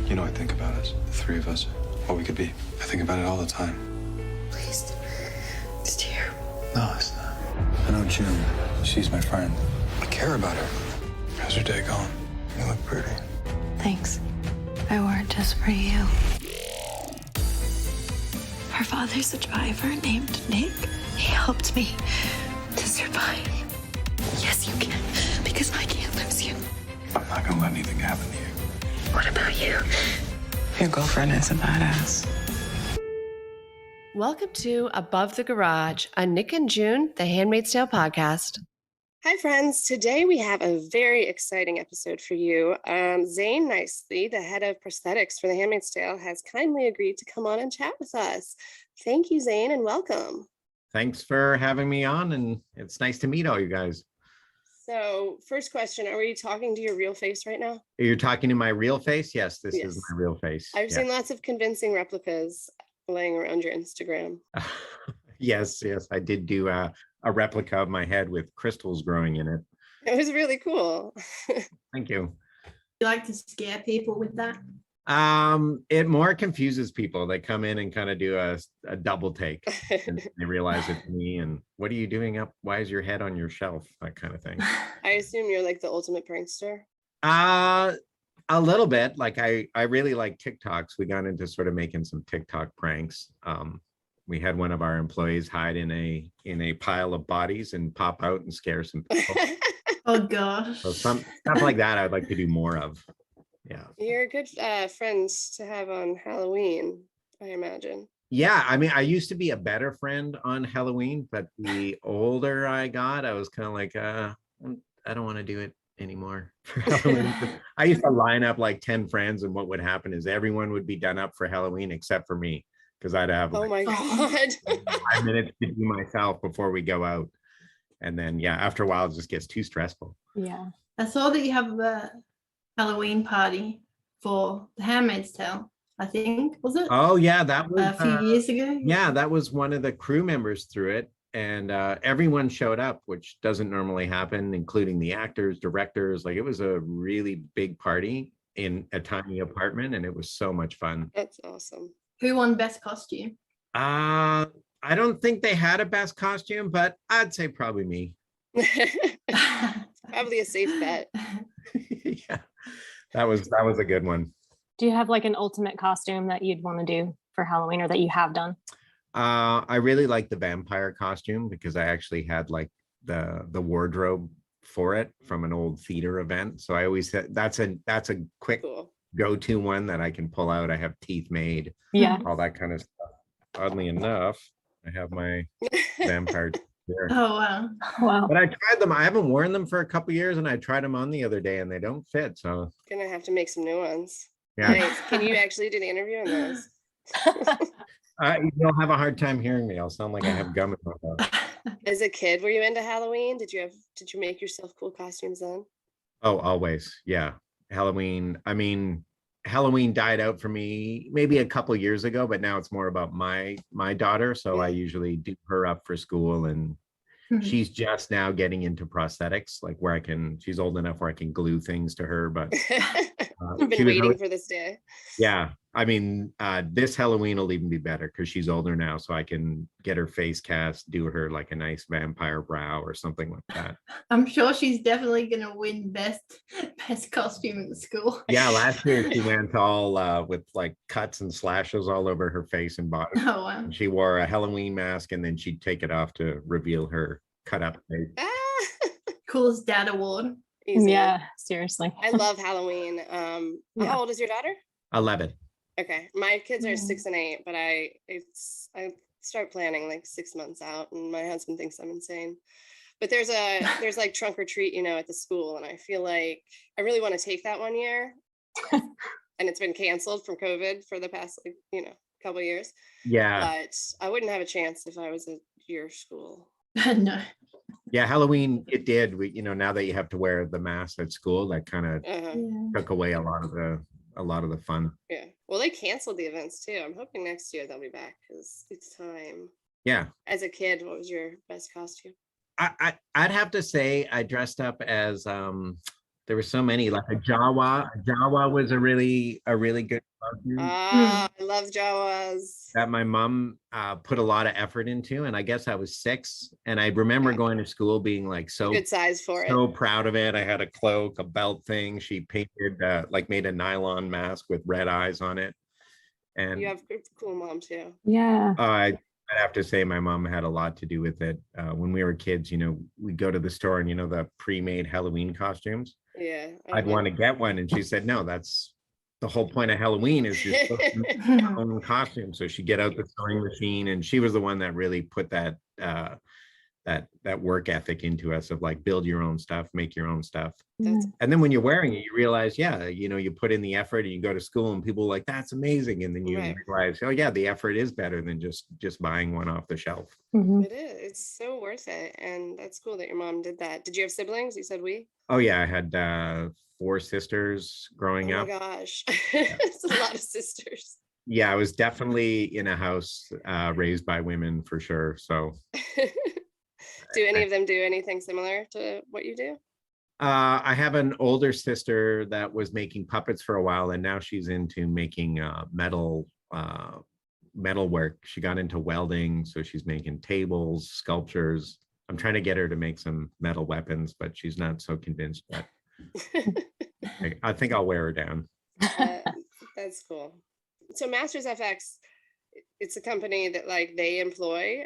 You know, I think about us, the three of us, what we could be. I think about it all the time. Please. It's terrible. No, it's not. I know June. She's my friend. I care about her. How's your day going? You look pretty. Thanks. I wore it just for you. Her father's a driver named Nick. He helped me to survive. Yes, you can, because I can't lose you. I'm not gonna let anything happen to you. What about you? Your girlfriend is a badass. Welcome to Above the Garage, a Nick and June, The Handmaid's Tale podcast. Hi, friends. Today we have a very exciting episode for you. Zane Nicely, the head of prosthetics for The Handmaid's Tale, has kindly agreed to come on and chat with us. Thank you, Zane, and welcome. Thanks for having me on, and it's nice to meet all you guys. So, first question, are we talking to your real face right now? You're talking to my real face? Yes, this Yes. is my real face. I've seen lots of convincing replicas laying around your Instagram. Yes, I did do a replica of my head with crystals growing in it. It was really cool. Thank you. You like to scare people with that? It more confuses people. They come in and kind of do a double take and they realize it's me and what are you doing up? Why is your head on your shelf? That kind of thing. I assume you're like the ultimate prankster. A little bit. Like I really like TikToks. We got into sort of making some TikTok pranks. We had one of our employees hide in a pile of bodies and pop out and scare some people. Oh gosh. So some stuff like that I'd like to do more of. Yeah. You're a good friend to have on Halloween, I imagine. Yeah, I mean, I used to be a better friend on Halloween, but the older I got, I was kind of like, I don't want to do it anymore for Halloween. I used to line up like 10 friends, and what would happen is everyone would be done up for Halloween except for me, because I'd have Oh my God. 5 minutes to do myself before we go out. And then, yeah, after a while, it just gets too stressful. Yeah. I saw that you have a Halloween party for The Handmaid's Tale, I think, was it? Oh, yeah, that was A few years ago. Yeah, that was one of the crew members through it. And everyone showed up, which doesn't normally happen, including the actors, directors. Like, it was a really big party in a tiny apartment, and it was so much fun. That's awesome. Who won best costume? I don't think they had a best costume, but I'd say probably me. Probably a safe bet. Yeah, that was a good one. Do you have like an ultimate costume that you'd want to do for Halloween or that you have done? I really like the vampire costume because I actually had like the wardrobe for it from an old theater event. So I always said that's a quick Cool. go-to one that I can pull out. I have teeth made, Yeah. all that kind of stuff. Oddly enough, I have my vampire there. Oh wow. Wow. But I tried them. I haven't worn them for a couple years, and I tried them on the other day, and they don't fit. So Gonna have to make some new ones. yeah, Nice. Can you actually do the interview in those? you'll have a hard time hearing me. I'll sound like I have gum in my mouth. As a kid, were you into Halloween? Did you make yourself cool costumes then? Oh, always. Yeah. Halloween. I mean, Halloween died out for me maybe a couple years ago, but now it's more about my daughter. So I usually do her up for school, and she's just now getting into prosthetics, like where she's old enough where I can glue things to her. But I've been waiting for this day. yeah, I mean, this Halloween will even be better because she's older now, so I can get her face cast, do her like a nice vampire brow or something like that. I'm sure she's definitely gonna win best costume in the school. Yeah, last year she went all with like cuts and slashes all over her face and body. Oh wow. She wore a Halloween mask, and then she'd take it off to reveal her cut up face. Ah! Coolest dad award. Easy. Yeah, seriously. I love Halloween. Yeah. How old is your daughter? 11. Okay, my kids are 6 and 8, but I start planning like 6 months out, and my husband thinks I'm insane. But there's like trunk or treat, at the school, and I feel like I really want to take that one year, and it's been canceled from COVID for the past couple of years. Yeah. But I wouldn't have a chance if I was at your school. No. Yeah, Halloween, it did. Now that you have to wear the mask at school, that kind of Uh-huh. Yeah. took away a lot of the fun. Yeah. Well, they canceled the events too. I'm hoping next year they'll be back because it's time. Yeah. As a kid, what was your best costume? I'd have to say I dressed up as There were so many, like a Jawa. A Jawa was a really good costume Ah, I love Jawas. that my mom put a lot of effort into. And I guess I was 6. And I remember Okay. going to school being like Good size for it. so proud of it. I had a cloak, a belt thing. She painted, like made a nylon mask with red eyes on it. And You have a cool mom too. Yeah. I'd have to say my mom had a lot to do with it. When we were kids, you know, we'd go to the store and, you know, the pre-made Halloween costumes. Yeah. I'd want to get one. And she said, no, that's the whole point of Halloween is you're supposed to make your own costume. So she'd get out the sewing machine, and she was the one that really put that that work ethic into us of like build your own stuff, make your own stuff. That's And then when you're wearing it, you realize, yeah, you know, you put in the effort and you go to school and people are like, that's amazing. And then you Right. realize, oh yeah, the effort is better than just buying one off the shelf. Mhm. it is. It's so worth it. And that's cool that your mom did that. Did you have siblings? You said we? Oh yeah, I had 4 sisters growing Oh up. my gosh. It's a lot of sisters. Yeah, I was definitely in a house raised by women for sure. So Do any of them do anything similar to what you do? I have an older sister that was making puppets for a while, and now she's into making metal work. She got into welding, so she's making tables, sculptures. I'm trying to get her to make some metal weapons, but she's not so convinced yet. I think I'll wear her down. Uh, that's cool. So Masters FX, it's a company that like they employ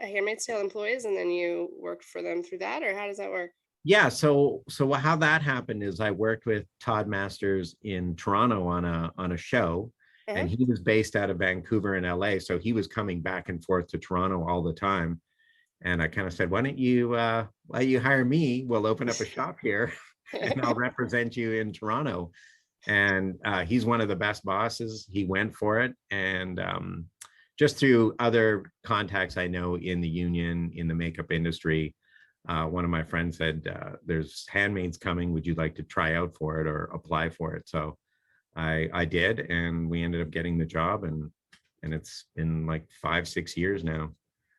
a Handmaid's Tale employees, and then you work for them through that, or how does that work? Yeah, so how that happened is I worked with Todd Masters in Toronto on a show, Uh-huh. and he was based out of Vancouver and LA, so he was coming back and forth to Toronto all the time. And I kind of said, why don't you hire me? We'll open up a shop here and I'll represent you in Toronto. And he's one of the best bosses. He went for it. And just through other contacts I know in the union, in the makeup industry, one of my friends said, there's Handmaids coming. Would you like to try out for it or apply for it? So I did, and we ended up getting the job, and it's been like 5-6 years now.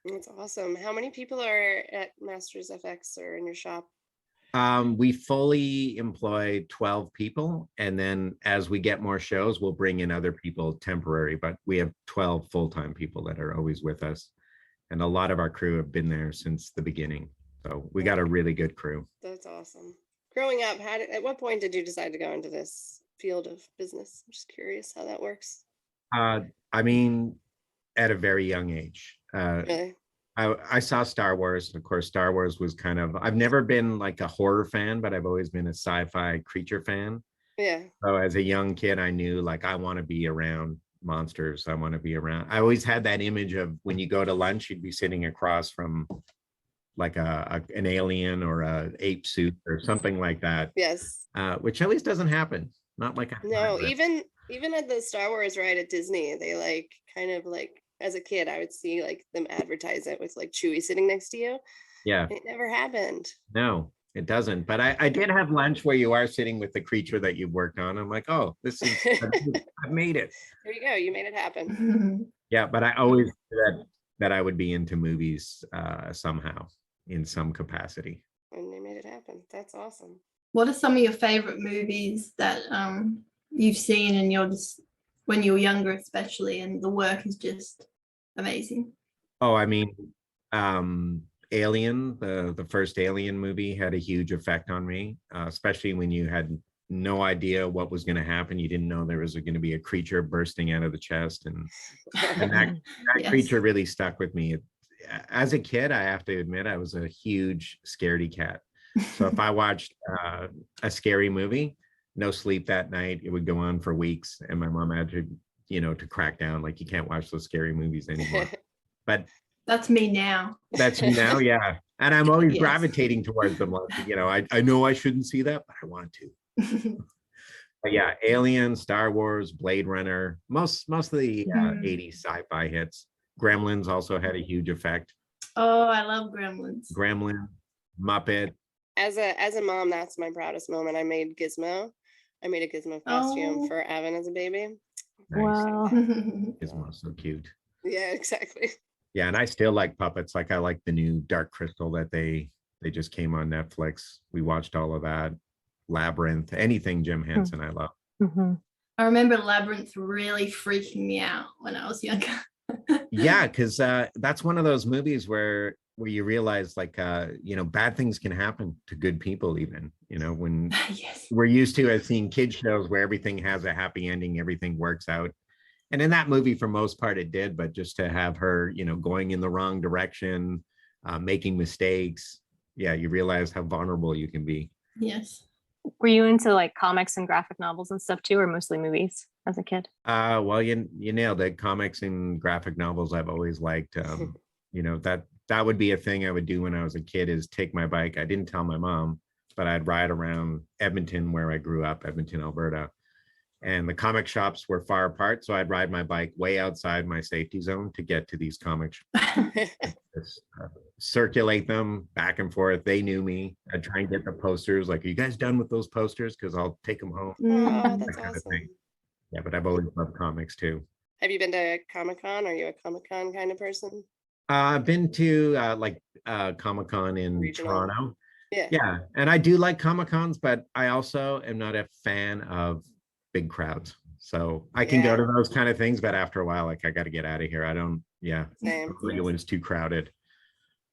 That's awesome. How many people are at Masters FX or in your shop? We fully employ 12 people, and then as we get more shows, we'll bring in other people temporary, but we have 12 full-time people that are always with us. And a lot of our crew have been there since the beginning. So we got a really good crew. That's awesome. Growing up, at what point did you decide to go into this field of business? I'm just curious how that works. I mean, at a very young age. Really? I saw Star Wars. Of course, Star Wars was kind of, I've never been like a horror fan, but I've always been a sci-fi creature fan. Yeah. So as a young kid, I knew like I want to be around monsters. I want to be around. I always had that image of when you go to lunch, you'd be sitting across from like an alien or a ape suit or something like that, Yes. which at least doesn't happen. Not like No, even at the Star Wars ride at Disney, they like kind of like as a kid, I would see like them advertise it with like Chewie sitting next to you. Yeah, It never happened. no, it doesn't. But I did have lunch where you are sitting with the creature that you've worked on. I'm like, oh, this is I've made it. There you go. You made it happen. Yeah, but I always knew that I would be into movies somehow in some capacity. And they made it happen. That's awesome. What are some of your favorite movies that you've seen and you're just when you were younger, especially, and the work is just amazing? Oh, I mean, Alien, the first Alien movie had a huge effect on me, especially when you had no idea what was going to happen. You didn't know there was going to be a creature bursting out of the chest, and that Yes. creature really stuck with me. As a kid, I have to admit, I was a huge scaredy cat. So if I watched a scary movie, no sleep that night. It would go on for weeks, and my mom had to, to crack down. Like, you can't watch those scary movies anymore. But That's me now. that's me now, yeah. And I'm always Yes. gravitating towards them. Like, I know I shouldn't see that, but I want to. But yeah, Alien, Star Wars, Blade Runner, most of the Mhm. 80s sci-fi hits. Gremlins also had a huge effect. Oh, I love Gremlins. Gremlin, Muppet. As a mom, that's my proudest moment. I made Gizmo. I made a Gizmo costume Oh. for Evan as a baby. Nice. Wow. Gizmo's so cute. Yeah, exactly. Yeah, and I still like puppets. Like, I like the new Dark Crystal that they just came on Netflix. We watched all of that. Labyrinth, anything Jim Henson I love. Mhm. I remember Labyrinth really freaking me out when I was younger. Yeah, because that's one of those movies where you realize like bad things can happen to good people, even when Yes. we're used to as seeing kids shows where everything has a happy ending, everything works out. And in that movie, for most part, it did. But just to have her, going in the wrong direction, making mistakes, yeah, you realize how vulnerable you can be. Yes. Were you into like comics and graphic novels and stuff too, or mostly movies as a kid? Well, you nailed it. Comics and graphic novels I've always liked. That would be a thing I would do when I was a kid, is take my bike. I didn't tell my mom, but I'd ride around Edmonton, where I grew up, Edmonton, Alberta. And the comic shops were far apart. So I'd ride my bike way outside my safety zone to get to these comic shops. Just, circulate them back and forth. They knew me. I'd try and get the posters. Like, are you guys done with those posters? Because I'll take them home. Oh, Mm. that's That kind of awesome. thing. Yeah, but I've always loved comics too. Have you been to Comic-Con? Are you a Comic-Con kind of person? I've been to Comic-Con in Regional. Toronto. Yeah. Yeah, and I do like Comic-Cons, but I also am not a fan of big crowds. So I can go Yeah. to those kind of things, but after a while, like, I got to get out of here. I don't, Same. when it's too crowded.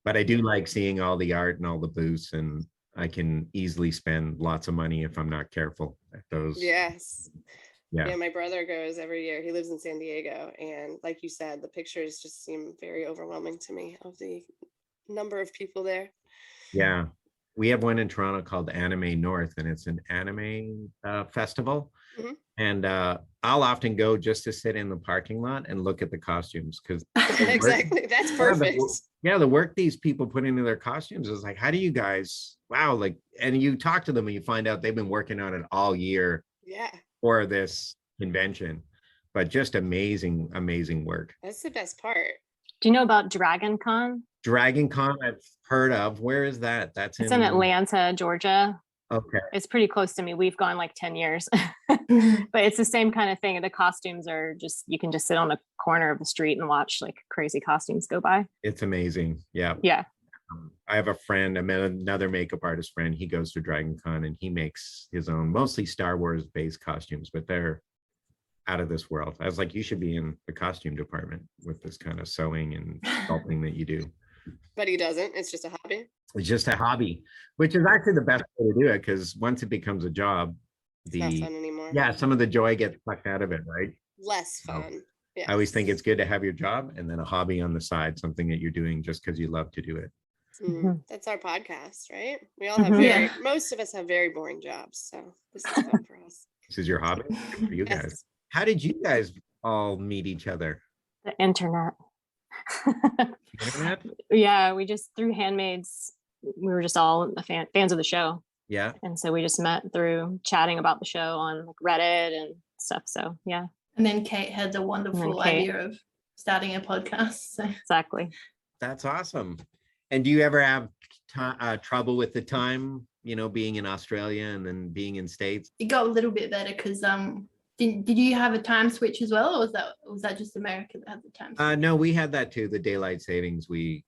But I do like seeing all the art and all the booths, and I can easily spend lots of money if I'm not careful at those. Yes. Yeah. Yeah, my brother goes every year. He lives in San Diego. And like you said, the pictures just seem very overwhelming to me of the number of people there. Yeah. We have one in Toronto called Anime North, and it's an anime festival. Mhm. And I'll often go just to sit in the parking lot and look at the costumes, because Exactly. That's perfect. the work these people put into their costumes is like, how do you guys, wow, like, and you talk to them and you find out they've been working on it all year Yeah, for this convention. But just amazing, amazing work. that's the best part. Do you know about Dragon Con? Dragon Con, I've heard of. Where is that? That's It's in Atlanta, Georgia. Okay. It's pretty close to me. We've gone like 10 years, but it's the same kind of thing. The costumes are just, you can just sit on the corner of the street and watch like crazy costumes go by. It's amazing. Yeah. Yeah. I have a friend, I met another makeup artist friend. He goes to Dragon Con and he makes his own, mostly Star Wars based costumes, but they're out of this world. I was like, you should be in the costume department with this kind of sewing and sculpting that you do. But he doesn't. It's just a hobby. It's just a hobby, which is actually the best way to do it, because once it becomes a job, It's not fun anymore. some of the joy gets sucked out of it, right? Less Oh. fun. Yeah. I always think it's good to have your job and then a hobby on the side, something that you're doing just because you love to do it. That's our podcast, right? We all have Mhm. very, Yeah. most of us have very boring jobs. So this is fun for us. This is your hobby. Good for you guys. Yes. How did you guys all meet each other? The internet. Internet? Yeah, we just through Handmaids, we were just all fans of the show. Yeah. And so we just met through chatting about the show on like Reddit and stuff. So yeah, And then Kate had the wonderful Kate. idea of starting a podcast. So exactly. That's awesome. And do you ever have trouble with the time, being in Australia and then being in States? it got a little bit better because did you have a time switch as well, or was that just America that had the time switch? No, we had that too. The daylight savings, we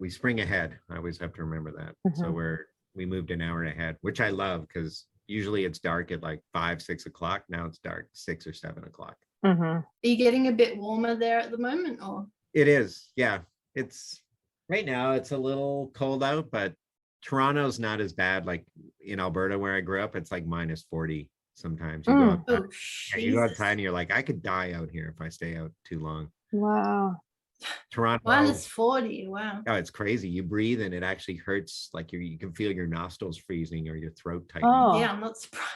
spring ahead. I always have to remember that. So Mhm. we moved an hour ahead, which I love, because usually it's dark at like 5-6 o'clock. Now it's dark 6 or 7 o'clock. Hmm. Are you getting a bit warmer there at the moment, or? It is. Yeah. It's right now it's a little cold out, but Toronto's not as bad. Like in Alberta where I grew up, it's like -40 sometimes. You go Mm. outside, Oh, you go Jesus. outside and you're like, I could die out here if I stay out too long. Wow. Toronto. -40. Wow. Oh, it's crazy. You breathe and it actually hurts. Like you can feel your nostrils freezing or your throat tightening. Oh. Yeah, I'm not surprised.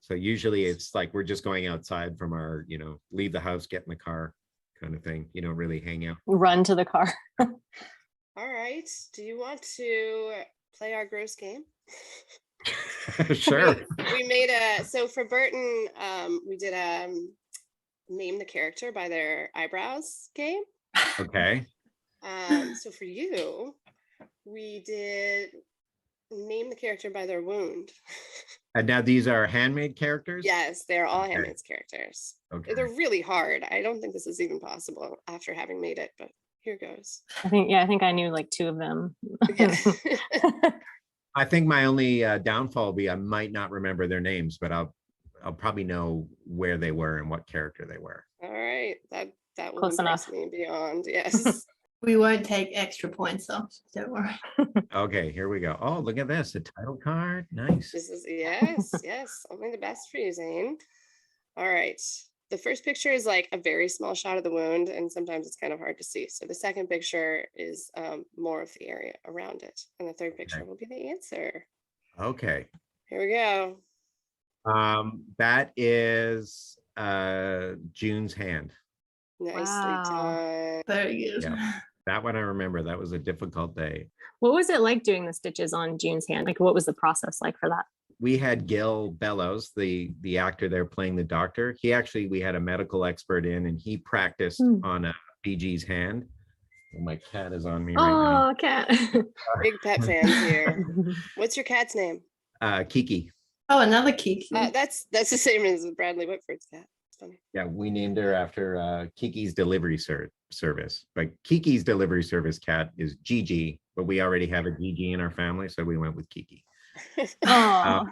So usually it's like we're just going outside from our, leave the house, get in the car kind of thing. You don't really hang out. Run to the car. All right. Do you want to play our gross game? Sure. We made so for Burton, we did name the character by their eyebrows game. Okay. So for you, we did name the character by their wound. And now these are handmade characters? Yes, they're all Okay. Handmaid's characters. Okay. They're really hard. I don't think this is even possible after having made it, but here goes. I think I knew like two of them. Yeah. I think my only downfall will be I might not remember their names, but I'll probably know where they were and what character they were. All right, that will Close impress enough. me beyond. Yes. We won't take extra points off. Don't worry. Okay, here we go. Oh, look at this, a title card. Nice. This is yes, only the best for you, Zane. All right. The first picture is like a very small shot of the wound, and sometimes it's kind of hard to see. So the second picture is more of the area around it, and the third picture Okay. will be the answer. Okay. Here we go. That is June's hand. Nicely Wow. done. Very good. Yeah. That one I remember. That was a difficult day. What was it like doing the stitches on June's hand? Like, what was the process like for that? We had Gil Bellows, the actor there playing the doctor. We had a medical expert in, and he practiced on BG's hand. Oh, my cat is on me right now. Oh, cat. Big pet fans here. What's your cat's name? Kiki. Oh, another Kiki. That's the same as Bradley Whitford's cat. It's funny. Yeah, we named her after Kiki's delivery service. But Kiki's delivery service cat is Gigi, but we already have a Gigi in our family, so we went with Kiki. Oh,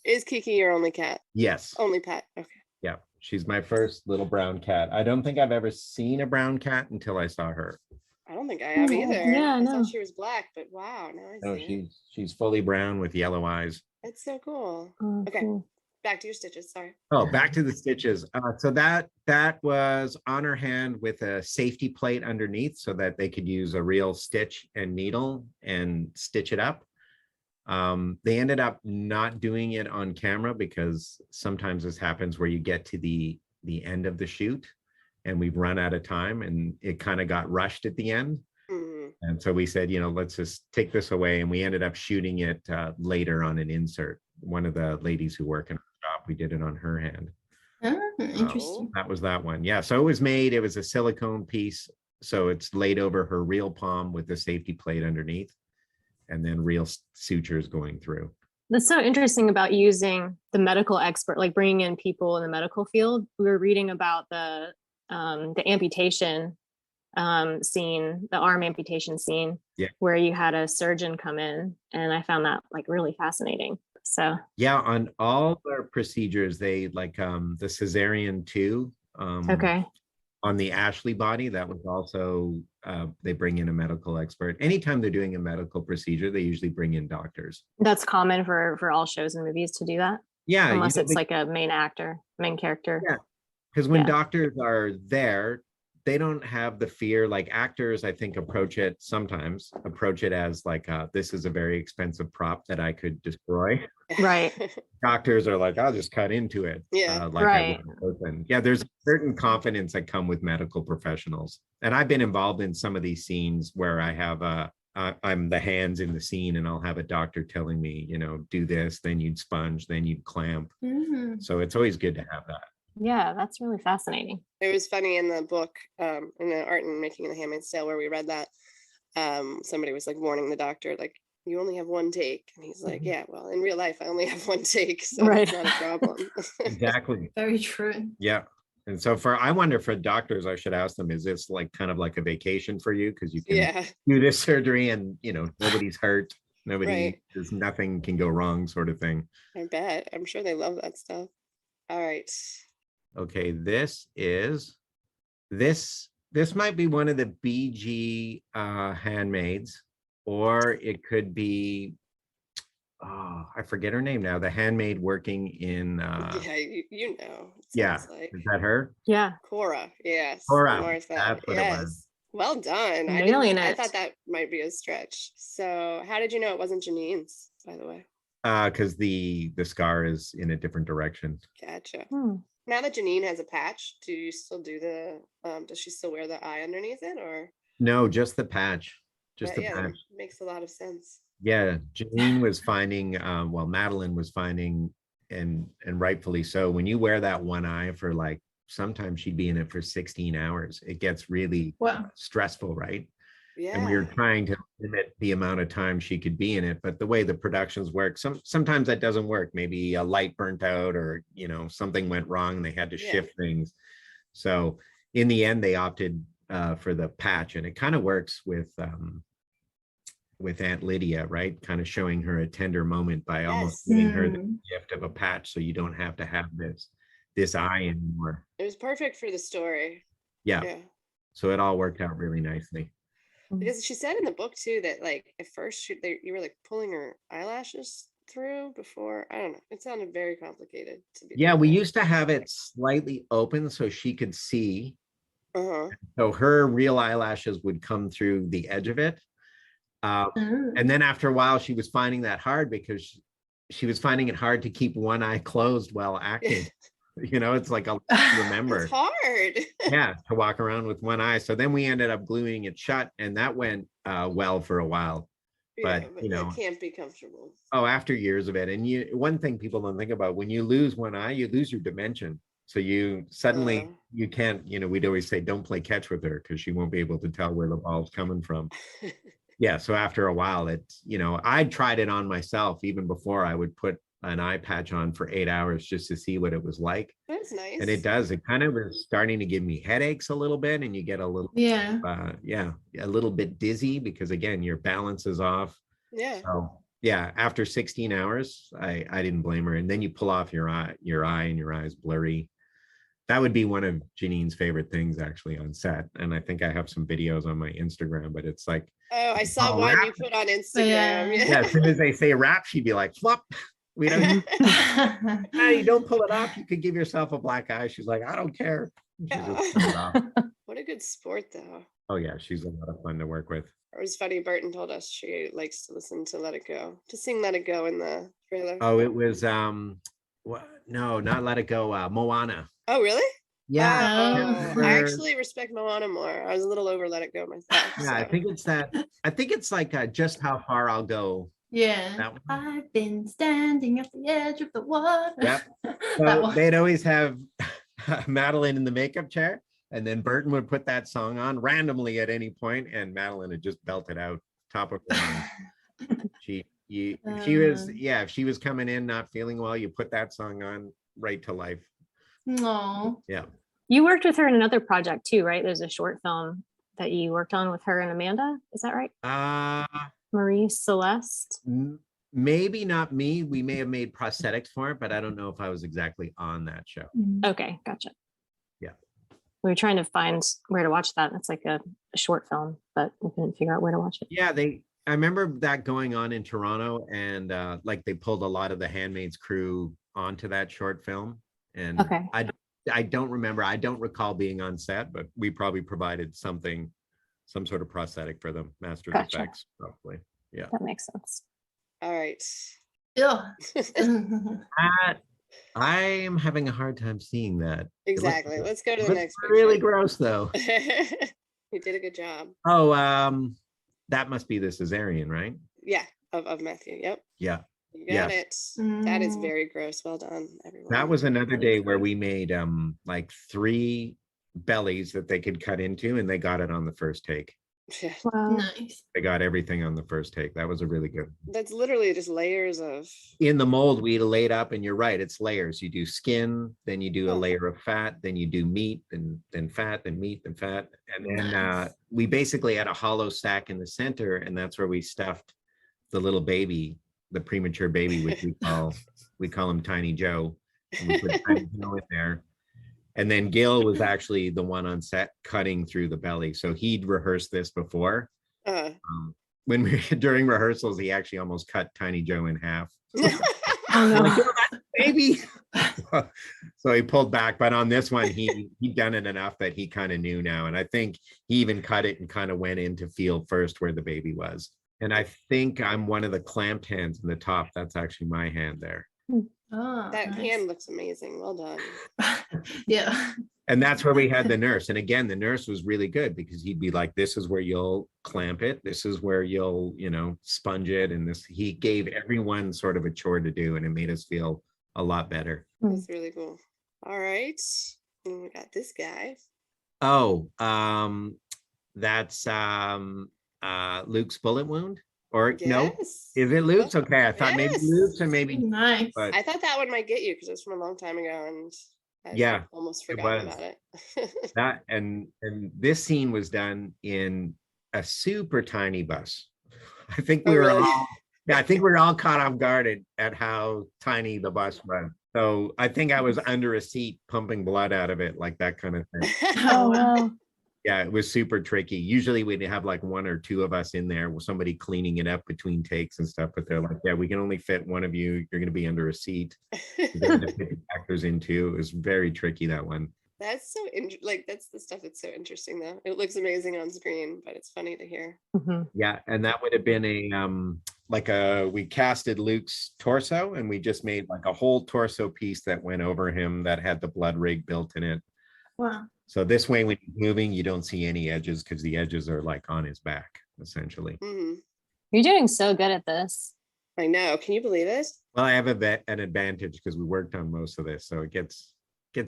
Is Kiki your only cat? Yes. Only pet. Okay. Yeah, she's my first little brown cat. I don't think I've ever seen a brown cat until I saw her. I don't think I have Oh, either. yeah, I no. thought she was black, but wow, now I No, see. she's fully brown with yellow eyes. It's so cool. Oh, Okay. cool. Back to your stitches. Sorry. Oh, back to the stitches. So that was on her hand with a safety plate underneath so that they could use a real stitch and needle and stitch it up. They ended up not doing it on camera because sometimes this happens where you get to the end of the shoot and we've run out of time and it kind of got rushed at the end. Mhm. And so we said, let's just take this away. And we ended up shooting it later on an insert. One of the ladies who work in our shop, we did it on her hand. Interesting. That was that one. Yeah. So it was a silicone piece. So it's laid over her real palm with the safety plate underneath and then real sutures going through. That's so interesting about using the medical expert, like bringing in people in the medical field. We were reading about the amputation scene, the arm amputation scene, Yeah. where you had a surgeon come in, and I found that like really fascinating. So Yeah, on all their procedures, they like the cesarean too. okay, On the Ashley body, that was also they bring in a medical expert. Anytime they're doing a medical procedure, they usually bring in doctors. that's common for all shows and movies to do that, Yeah, unless it's like a main character. Yeah. Because when Yeah. doctors are there, they don't have the fear like actors, I think, approach it as like, this is a very expensive prop that I could destroy. Right. Doctors are like, I'll just cut into it. Yeah. Like Right. I would an open. Yeah, there's a certain confidence that come with medical professionals. And I've been involved in some of these scenes where I have I'm the hands in the scene and I'll have a doctor telling me, do this, then you'd sponge, then you'd clamp. Mhm. So it's always good to have that. Yeah, that's really fascinating. It was funny in the book, in the Art and Making of the Handmaid's Tale, where we read that, somebody was like warning the doctor, like, you only have one take. And he's like, yeah, well, in real life, I only have one take. So Right. it's not a problem. Exactly. Very true. Yeah. And so I wonder for doctors, I should ask them, is this like kind of like a vacation for you? Because you can Yeah. do this surgery and, nobody's hurt. Right. There's nothing can go wrong sort of thing. I bet. I'm sure they love that stuff. All right. Okay. This might be one of the BG handmaids, or it could be, I forget her name now. The handmaid working in, Yeah, you know. it yeah. sounds like Is that her? Yeah. Cora. Yes. Cora, Martha. that's what it was. Yes. Well done. Nailing I it. thought that might be a stretch. So how did you know it wasn't Janine's, by the way? Because the scar is in a different direction. Gotcha. Hmm. Now that Janine has a patch, do you still do does she still wear the eye underneath it, or? No, just the patch. Just the Yeah, patch. makes a lot of sense. Yeah, Janine was finding, Madeline was finding, and rightfully so, when you wear that one eye for like, sometimes she'd be in it for 16 hours. It gets really Wow. stressful, right? Yeah. And we were trying to limit the amount of time she could be in it, but the way the productions work, sometimes that doesn't work. Maybe a light burnt out, or something went wrong and they had to Yeah. shift things. So in the end, they opted for the patch, and it kind of works with with Aunt Lydia, right? Kind of showing her a tender moment by almost Yes. giving her the Mm. gift of a patch, so you don't have to have this eye anymore. It was perfect for the story. Yeah. Yeah. So it all worked out really nicely. Because she said in the book too that like at first you were like pulling her eyelashes through before. I don't know. It sounded very complicated to be. Yeah, we used to have it slightly open so she could see. Uh-huh. So her real eyelashes would come through the edge of it. Oh. And then after a while, she was finding that hard because she was finding it hard to keep one eye closed while acting. You know, it's like a remember. It's hard. Yeah, to walk around with one eye. So then we ended up gluing it shut, and that went well for a while. Yeah, But, you know, it can't be comfortable. Oh, after years of it. And one thing people don't think about, when you lose one eye, you lose your dimension. So you suddenly you can't, you know, we'd always say don't play catch with her because she won't be able to tell where the ball's coming from. Yeah. So after a while, it's, you know, I tried it on myself even before I would put an eye patch on for 8 hours just to see what it was like. That's nice. And it does. It kind of is starting to give me headaches a little bit, and you get a little, Yeah. a little bit dizzy because again, your balance is off. Yeah. So yeah, after 16 hours, I didn't blame her. And then you pull off your eye, and your eye's blurry. That would be one of Janine's favorite things actually on set. And I think I have some videos on my Instagram, but it's like, Oh, I saw Oh, one you rap. put on Instagram. yeah, as soon as they say rap, she'd be like, flop. We don't, hey, don't pull it off. You could give yourself a black eye. She's like, I don't care. She just pulls it off. What a good sport though. Oh yeah, she's a lot of fun to work with. It was funny. Burton told us she likes to listen to Let It Go, to sing Let It Go in the trailer. Oh, it was no, not Let It Go, Moana. Oh, really? Yeah. Oh, I actually respect Moana more. I was a little over Let It Go myself. Yeah, I so. think it's that. I think it's like Just How Far I'll Go. Yeah. That one. I've been standing at the edge of the water. Yep. That So one. they'd always have Madeline in the makeup chair, and then Burton would put that song on randomly at any point, and Madeline would just belt it out top of her lungs. If she was coming in not feeling well, you put that song on right to life. No. Yeah. You worked with her in another project too, right? There's a short film that you worked on with her and Amanda. Is that right? Marie Celeste. Maybe not me. We may have made prosthetics for it, but I don't know if I was exactly on that show. Okay, gotcha. Yeah. We were trying to find where to watch that. It's like a short film, but we couldn't figure out where to watch it. Yeah, I remember that going on in Toronto, and like they pulled a lot of the Handmaid's crew onto that short film. And Okay. I don't remember. I don't recall being on set, but we probably provided some sort of prosthetic for them. Master Gotcha. Effects, probably. Yeah. That makes sense. All right. Yeah. I am having a hard time seeing that. Exactly. Let's go to the Looks next really picture. gross though. You did a good job. Oh, that must be the cesarean, right? Yeah, of Matthew. Yep. Yeah. You got it. That is Mm. very gross. Well done, everyone. That was another day where we made like 3 bellies that they could cut into, and they got it on the first take. Wow. Nice. They got everything on the first take. That was a really good. That's literally just layers of. In the mold, we laid up, and you're right, it's layers. You do skin, then you do a Oh. layer of fat, then you do meat, then fat, then meat, then fat. And then Nice. we basically had a hollow stack in the center, and that's where we stuffed the little baby, the premature baby, which we call him Tiny Joe. And we put Tiny Joe in there. And then Gil was actually the one on set cutting through the belly. So he'd rehearsed this before. During rehearsals, he actually almost cut Tiny Joe in half. Oh, no. Like, "Oh, that's a baby." So he pulled back, but on this one, he'd done it enough that he kind of knew now. And I think he even cut it and kind of went in to feel first where the baby was. And I think I'm one of the clamped hands in the top. That's actually my hand there. Oh, That nice. hand looks amazing. Well done. Yeah. And that's where we had the nurse. And again, the nurse was really good because he'd be like, this is where you'll clamp it. This is where you'll, sponge it. And he gave everyone sort of a chore to do, and it made us feel a lot better. That's really cool. All right. And we got this guy. Oh, that's Luke's bullet wound, or no? Yes. Is it Luke's? Okay, I thought maybe Yes. Luke's and maybe, Nice. but I thought that one might get you because it was from a long time ago, and I Yeah, almost it forgot was. about it. that and this scene was done in a super tiny bus. I think Oh, we were really? all, yeah, I think we were all caught off guard at how tiny the bus was. So I think I was under a seat pumping blood out of it, like that kind of thing. Oh, wow. Yeah, it was super tricky. Usually we'd have like one or two of us in there with somebody cleaning it up between takes and stuff, but they're like, yeah, we can only fit one of you. You're going to be under a seat. They had to fit the actors in too. It was very tricky, that one. That's so like that's the stuff that's so interesting though. It looks amazing on screen, but it's funny to hear. Mhm. Yeah, and that would have been we casted Luke's torso and we just made like a whole torso piece that went over him that had the blood rig built in it. Wow. So this way, when he's moving, you don't see any edges because the edges are like on his back, essentially. Hmm. You're doing so good at this. I know. Can you believe it? Well, I have an advantage because we worked on most of this, so it gets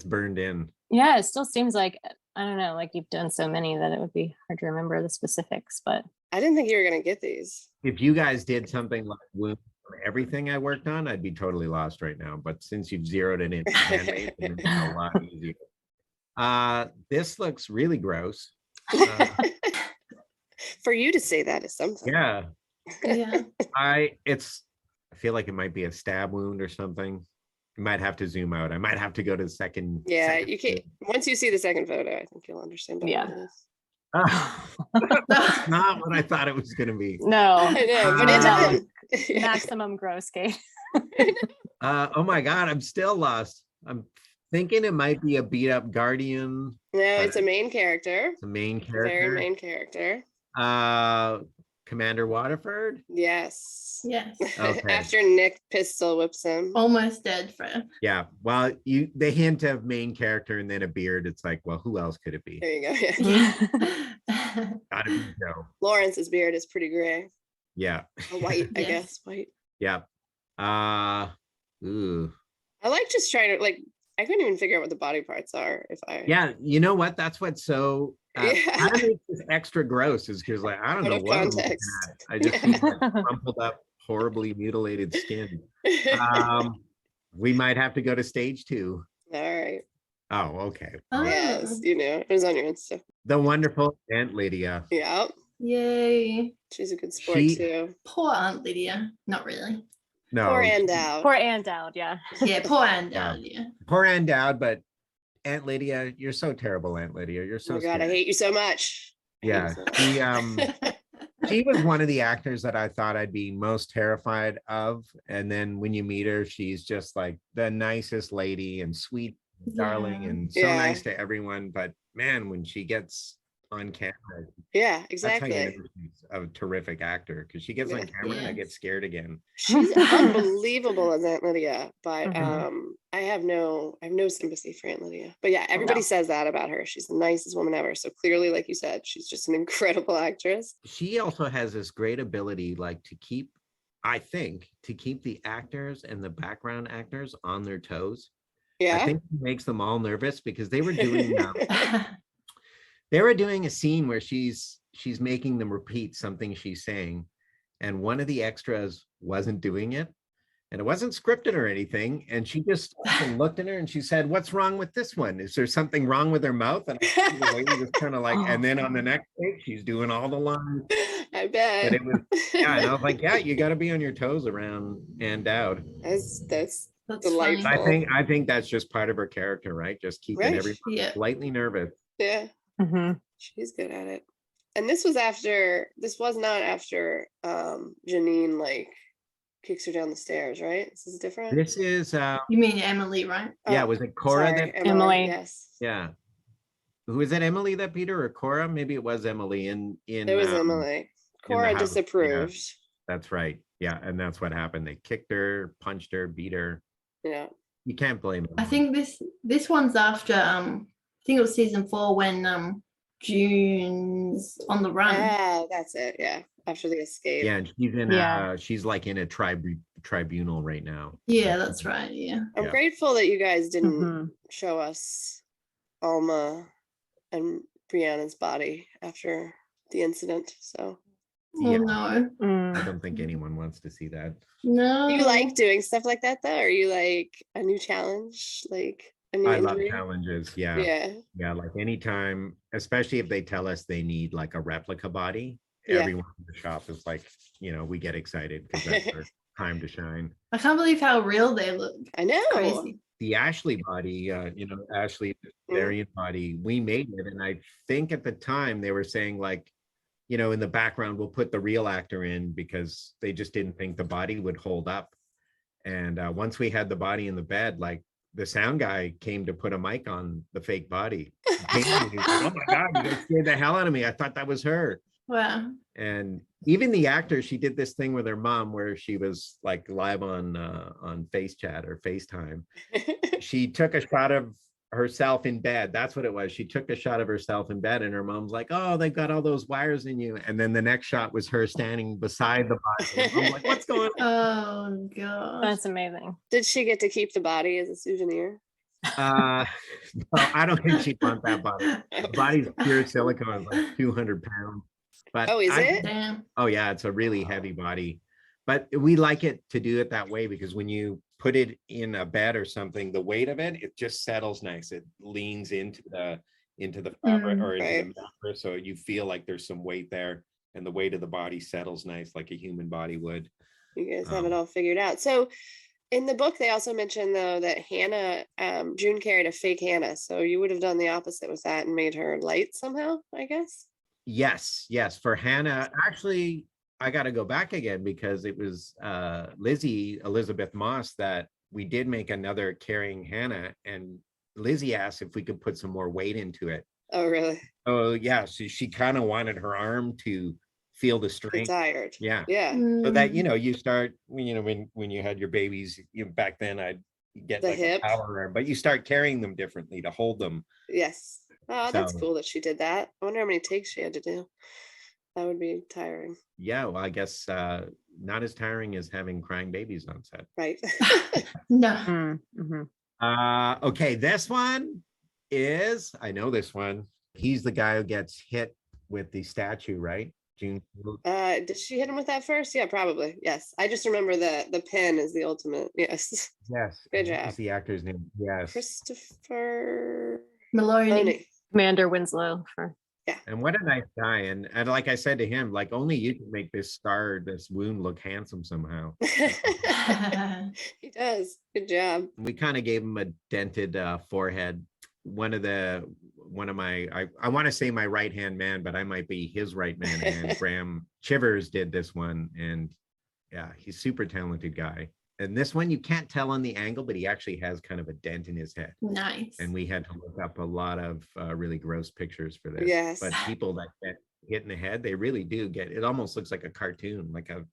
burned in. Yeah, it still seems like, I don't know, like you've done so many that it would be hard to remember the specifics, but I didn't think you were gonna get these. If you guys did something like Wound for everything I worked on, I'd be totally lost right now. But since you've zeroed it in, handmade, it makes it a lot easier. This looks really gross. For you to say that is something. Yeah, Yeah. I feel like it might be a stab wound or something. You might have to zoom out. I might have to go to the second. Yeah, second you can't. view. Once you see the second photo, I think you'll understand better. Yeah. What it is. That's not what I thought it was going to be. no. I know, but it Ah. doesn't. Yeah. Maximum gross, Kate. Oh my God, I'm still lost. I'm thinking it might be a beat up Guardian, No, it's a main character. the main Very character. main character. Commander Waterford. Yes. Yes. Okay. After Nick pistol whips him. Almost dead, Fred. Yeah. Well, the hint of main character and then a beard. It's like, well, who else could it be? There you go. Yeah. Yeah. Gotta be Joe. Lawrence's beard is pretty gray. Yeah. Or white, I Yes. guess. White. Yeah. Ooh. I like just trying to like. I couldn't even figure out what the body parts are. If I. Yeah. You know what? That's what's so. Yeah. Kind of makes this extra gross is because like I don't Out know of what I'm looking context. at. I just see like crumpled up, horribly mutilated skin. We might have to go to stage 2. All right. Oh, okay. Oh, Yes, you know, it was on your Insta. The wonderful Aunt Lydia. Yeah, yay. she's a good sport She- too. Poor Aunt Lydia. Not really. No, Poor and out. Poor Anne Dowd, yeah. Yeah, poor Aunt Yeah. Lydia. poor Aunt Dowd, but Aunt Lydia, you're so terrible, Aunt Lydia. You're Oh so my God, I scary. hate you so much. I hate you Yeah, so much. she was one of the actors that I thought I'd be most terrified of. And then when you meet her, she's just like the nicest lady and sweet darling Yeah. and so Yeah. nice to everyone. But man, when she gets on camera, Yeah, that's how you exactly. know she's a terrific actor because she gets on Yeah. camera and I get Yes. scared again. She's unbelievable as Aunt Lydia, but Mhm. I have no sympathy for Aunt Lydia. But yeah, everybody No. says that about her. She's the nicest woman ever. So clearly, like you said, she's just an incredible actress. She also has this great ability, like to keep the actors and the background actors on their toes. I Yeah. think it makes them all nervous because they were doing a scene where she's making them repeat something she's saying, and one of the extras wasn't doing it, and it wasn't scripted or anything, and she just looked at her and she said, "What's wrong with this one? Is there something wrong with her mouth?" And I see the lady was kind of like, and then on the next take, she's doing all the lines. I But bet. it was, yeah, and I was like, yeah, you got to be on your toes around Ann Dowd. That's That's Delightful. funny. I think that's just part of her character, right? Just keeping Right. everyone Yeah. slightly nervous. yeah. Mhm. She's good at it. And this was not after Janine like kicks her down the stairs, right? This is different. This is You mean Emily, right? yeah, Oh, was it Cora sorry, that Emily. Yes. yeah. Who is it, Emily that beat her or Cora? Maybe it was Emily in It was Emily. Cora house, yeah. disapproved. That's right. Yeah, and that's what happened. They kicked her, punched her, beat her. Yeah. You can't blame them. I think this one's after I think it was season 4 when June's on the run. Ah, that's it. Yeah. After the escape. Yeah, and she's in Yeah. she's like in a tribunal right now. Yeah, that's right. Yeah. I'm Yeah. grateful that you guys didn't Mhm. show us Alma and Brianna's body after the incident. So Oh Yeah. no. I Mm. don't think anyone wants to see that. No. do you like doing stuff like that though? Are you like a new challenge? Like a new I love injury? challenges. Yeah. Yeah, like anytime, especially if they tell us they need like a replica body, Yeah. everyone in the shop is like, we get excited because that's our time to shine. I can't believe how real they look. I know. Crazy. The Ashley body, Ashley variant body, we made it. And I think at the time they were saying like, in the background, we'll put the real actor in because they just didn't think the body would hold up. And once we had the body in the bed, like the sound guy came to put a mic on the fake body. He was like, oh my God, you guys scared the hell out of me. I thought that was her. Wow. And even the actor, she did this thing with her mom where she was like live on Face Chat or FaceTime. She took a shot of herself in bed. That's what it was. She took a shot of herself in bed and her mom's like, oh, they've got all those wires in you. And then the next shot was her standing beside the body. I'm like, what's going on? Oh god. That's amazing. Did she get to keep the body as a souvenir? No, I don't think she'd want that body. The body's pure silicone, like 200 pounds. But Oh, is it? Damn. Oh yeah, it's a really heavy body. But we like it to do it that way because when you put it in a bed or something, the weight of it just settles nice. It leans into the fabric or into Right. the mattress, so you feel like there's some weight there, and the weight of the body settles nice like a human body would. You guys have it all figured out. So in the book, they also mentioned though that Hannah, June carried a fake Hannah. So you would have done the opposite with that and made her light somehow, I guess. Yes. For Hannah, actually, I got to go back again because it was Lizzie Elizabeth Moss that we did make another carrying Hannah, and Lizzie asked if we could put some more weight into it. Oh, really? Oh yeah, so she kind of wanted her arm to feel the Get strength. tired. Yeah. Yeah. So that you start when you had your babies, back then I'd get The like hip. a power arm, but you start carrying them differently to hold them. Yes. Oh, that's So- cool that she did that. I wonder how many takes she had to do. That would be tiring, Yeah, well, I guess not as tiring as having crying babies on set. right? No. Mm-hmm. Okay, this one is, I know this one. He's the guy who gets hit with the statue, right? June. Did she hit him with that first? Yeah, probably. Yes. I just remember the pen is the ultimate. Yes. Yes. Good What job. was the actor's name? Yes. Christopher Maloney. Loney. Commander Winslow for And what a nice guy. And like I said to him, like only you can make this scar, this wound look handsome somehow. He does. Good job. We kind of gave him a dented forehead. One of my, I want to say my right hand man, but I might be his right man. And Graham Chivers did this one, and yeah, he's super talented guy. And this one you can't tell on the angle, but he actually has kind of a dent in his head. Nice. And we had to look up a lot of really gross pictures for this. Yes. But people that get hit in the head, they really do get. It almost looks like a cartoon, like a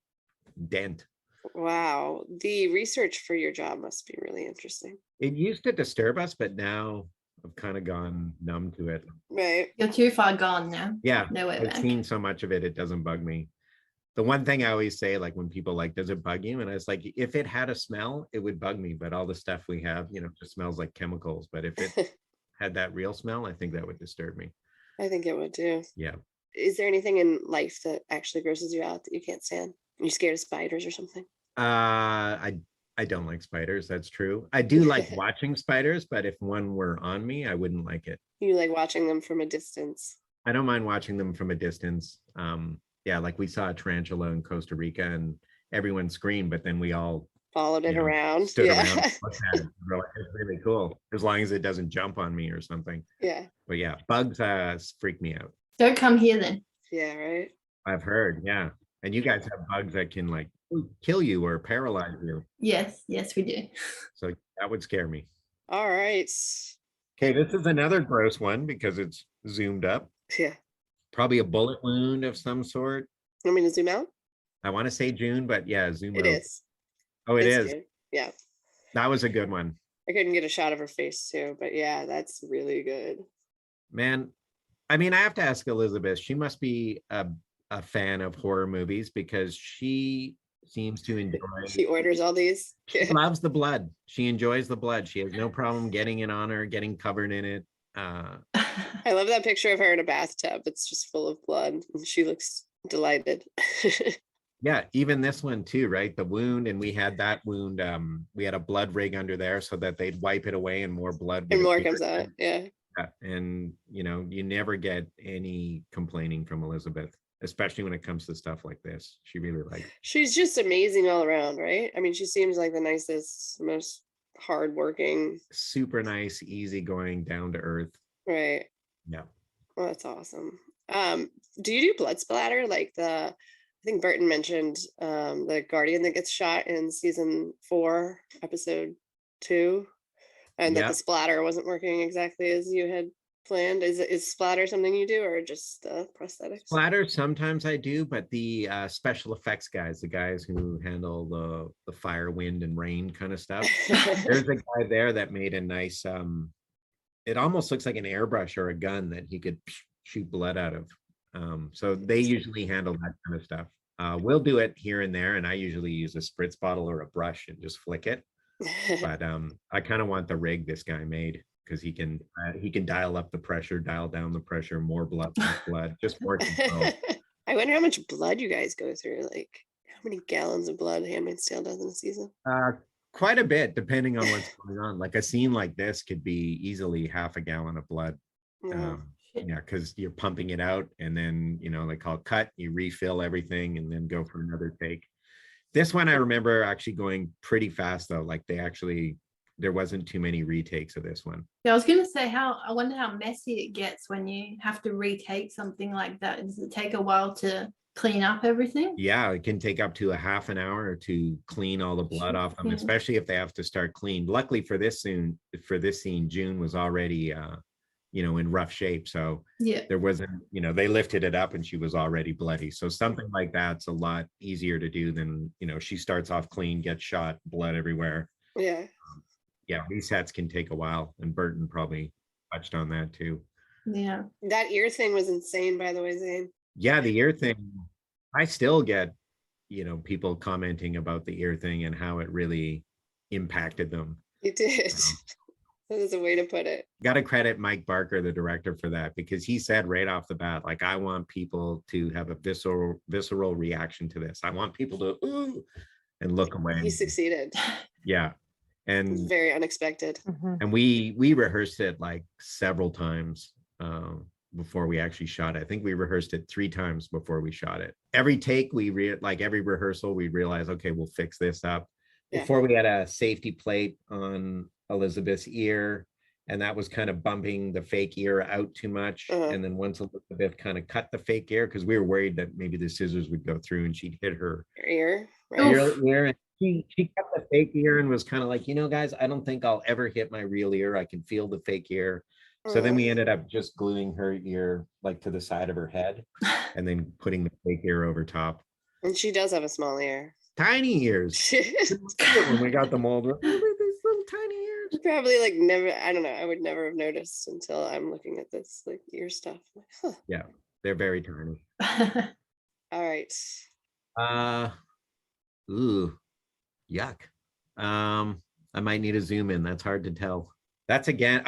dent. Wow. The research for your job must be really interesting. It used to disturb us, but now I've kind of gone numb to it. Right. You're too far gone now. Yeah, No way I've back. seen so much of it, it doesn't bug me. The one thing I always say, like when people like, does it bug you? And I was like, if it had a smell, it would bug me. But all the stuff we have, just smells like chemicals. But if it had that real smell, I think that would disturb me. I think it would too. Yeah. Is there anything in life that actually grosses you out that you can't stand? Are you scared of spiders or something? I don't like spiders. That's true. I do like watching spiders, but if one were on me, I wouldn't like it. You like watching them from a distance. I don't mind watching them from a distance. Yeah, like we saw a tarantula in Costa Rica and everyone screamed, but then we all Followed it around. stood Yeah. around and looked at it. We're like, it's really cool, as long as it doesn't jump on me or something. Yeah. But yeah, bugs freak me out. Don't come here then. Yeah. Right. I've heard, yeah. And you guys have bugs that can like kill you or paralyze you. Yes, we do. So that would scare me. All right. Okay, this is another gross one because it's zoomed up. Yeah. Probably a bullet wound of some sort. Want me to zoom out? I want to say June, but yeah, zoom It out. is. Oh, it It's is. good. Yeah. That was a good one. I couldn't get a shot of her face too, but yeah, that's really good. Man, I mean, I have to ask Elizabeth. She must be a fan of horror movies because she seems to enjoy. She orders all these. She loves the blood. She enjoys the blood. She has no problem getting it on her, getting covered in it. I love that picture of her in a bathtub. It's just full of blood and she looks delighted. Yeah, even this one too, right? The wound, and we had that wound. We had a blood rig under there so that they'd wipe it away and more blood. And would more appear. comes out. Yeah. Yeah, and you never get any complaining from Elizabeth. especially when it comes to stuff like this. She really like. She's just amazing all around, right? I mean, she seems like the nicest, most hardworking. Super nice, easygoing, down to earth. Right. Yeah. Well, that's awesome. Do you do blood splatter? Like I think Burton mentioned the Guardian that gets shot in season 4, episode 2, and that Yeah. the splatter wasn't working exactly as you had planned. Is splatter something you do, or just prosthetics? Splatter sometimes I do, but the special effects guys, the guys who handle the fire, wind, and rain kind of stuff. There's a guy there that made a nice it almost looks like an airbrush or a gun that he could shoot blood out of. So they usually handle that kind of stuff. We'll do it here and there, and I usually use a spritz bottle or a brush and just flick it. But I kind of want the rig this guy made, because he can dial up the pressure, dial down the pressure, more blood, less blood, just more control. I wonder how much blood you guys go through. Like, how many gallons of blood Handmaid's Tale does in a season? Quite a bit, depending on what's going on. Like a scene like this could be easily half a gallon of blood. Wow. Yeah, because you're pumping it out, and then they call it cut. You refill everything, and then go for another take. This one I remember actually going pretty fast though. Like there wasn't too many retakes of this one. Yeah, I was going to say I wonder how messy it gets when you have to retake something like that. Does it take a while to clean up everything? Yeah, it can take up to a half an hour to clean all the blood off them, especially if they have to start clean. Luckily for this scene, June was already in rough shape. So yeah, there wasn't, they lifted it up and she was already bloody. So something like that's a lot easier to do than, she starts off clean, gets shot, blood everywhere. Yeah. Yeah, resets can take a while, and Burton probably touched on that too. Yeah. That ear thing was insane, by the way, Zane. Yeah, the ear thing, I still get, people commenting about the ear thing and how it really impacted them. You did. That is a way to put it. Got to credit Mike Barker, the director, for that, because he said right off the bat, like, I want people to have a visceral reaction to this. I want people to ooh and look away. He succeeded. Yeah. It was And very unexpected. and we rehearsed it like several times before we actually shot it. I think we rehearsed it 3 times before we shot it. Every take every rehearsal, we realized, okay, we'll fix this up. Yeah. Before, we had a safety plate on Elizabeth's ear, and that was kind of bumping the fake ear out too much. And then once Elizabeth kind of cut the fake ear, because we were worried that maybe the scissors would go through and she'd hit her Your ear. Right? ear, and she cut the fake ear and was kind of like, guys, I don't think I'll ever hit my real ear. I can feel the fake ear. So then we ended up just gluing her ear like to the side of her head and then putting the fake ear over top. And she does have a small ear. Tiny ears. When we got the mold, these little tiny ears. Probably like never, I don't know. I would never have noticed until I'm looking at this like ear stuff. I'm like, huh. Yeah, they're very tiny. All right. Ooh, yuck. I might need to zoom in. That's hard to tell. That's again.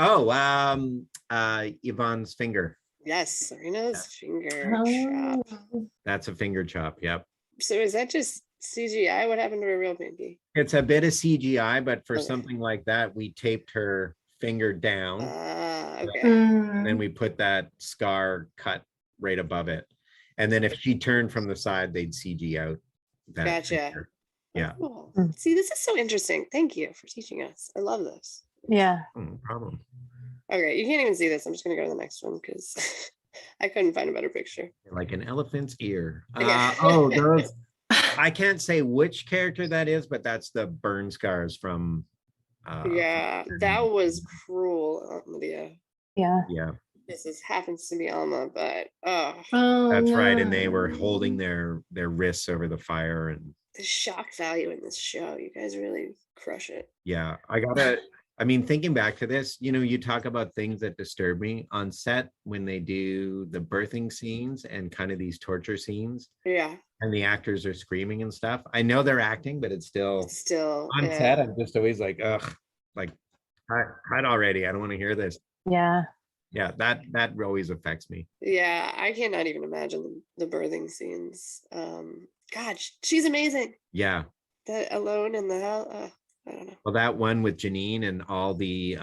Yvonne's finger. Yes, Serena's finger Oh. chop. That's a finger chop. Yep. So is that just CGI? What happened to her real pinky? It's a bit of CGI, but for Okay. something like that, we taped her finger down, Okay. and then we put that scar cut right above it. And then if she turned from the side, they'd CG out that Gotcha. finger. Yeah. Cool. See, this is so interesting. Thank you for teaching us. I love this. Yeah. No problem. Okay, you can't even see this. I'm just gonna go to the next one because I couldn't find a better picture. Like an elephant's ear. Okay. Those. I can't say which character that is, but that's the burn scars from. Yeah, that was cruel, Lydia. Yeah. Yeah, This happens to be Alma, but Oh, that's right. And no. they were holding their wrists over the fire, and the shock value in this show, you guys really crush it. yeah, thinking back to this, you talk about things that disturb me on set when they do the birthing scenes and kind of these torture scenes, Yeah, and the actors are screaming and stuff. I know they're acting, but it's still still. on Yeah. set. I'm just always like, ugh, like, cut already. I don't want to hear this. Yeah. Yeah, that always affects me. Yeah, I cannot even imagine the birthing scenes. God, she's amazing. Yeah. That alone in the hell. I don't know. Well, that one with Janine and all the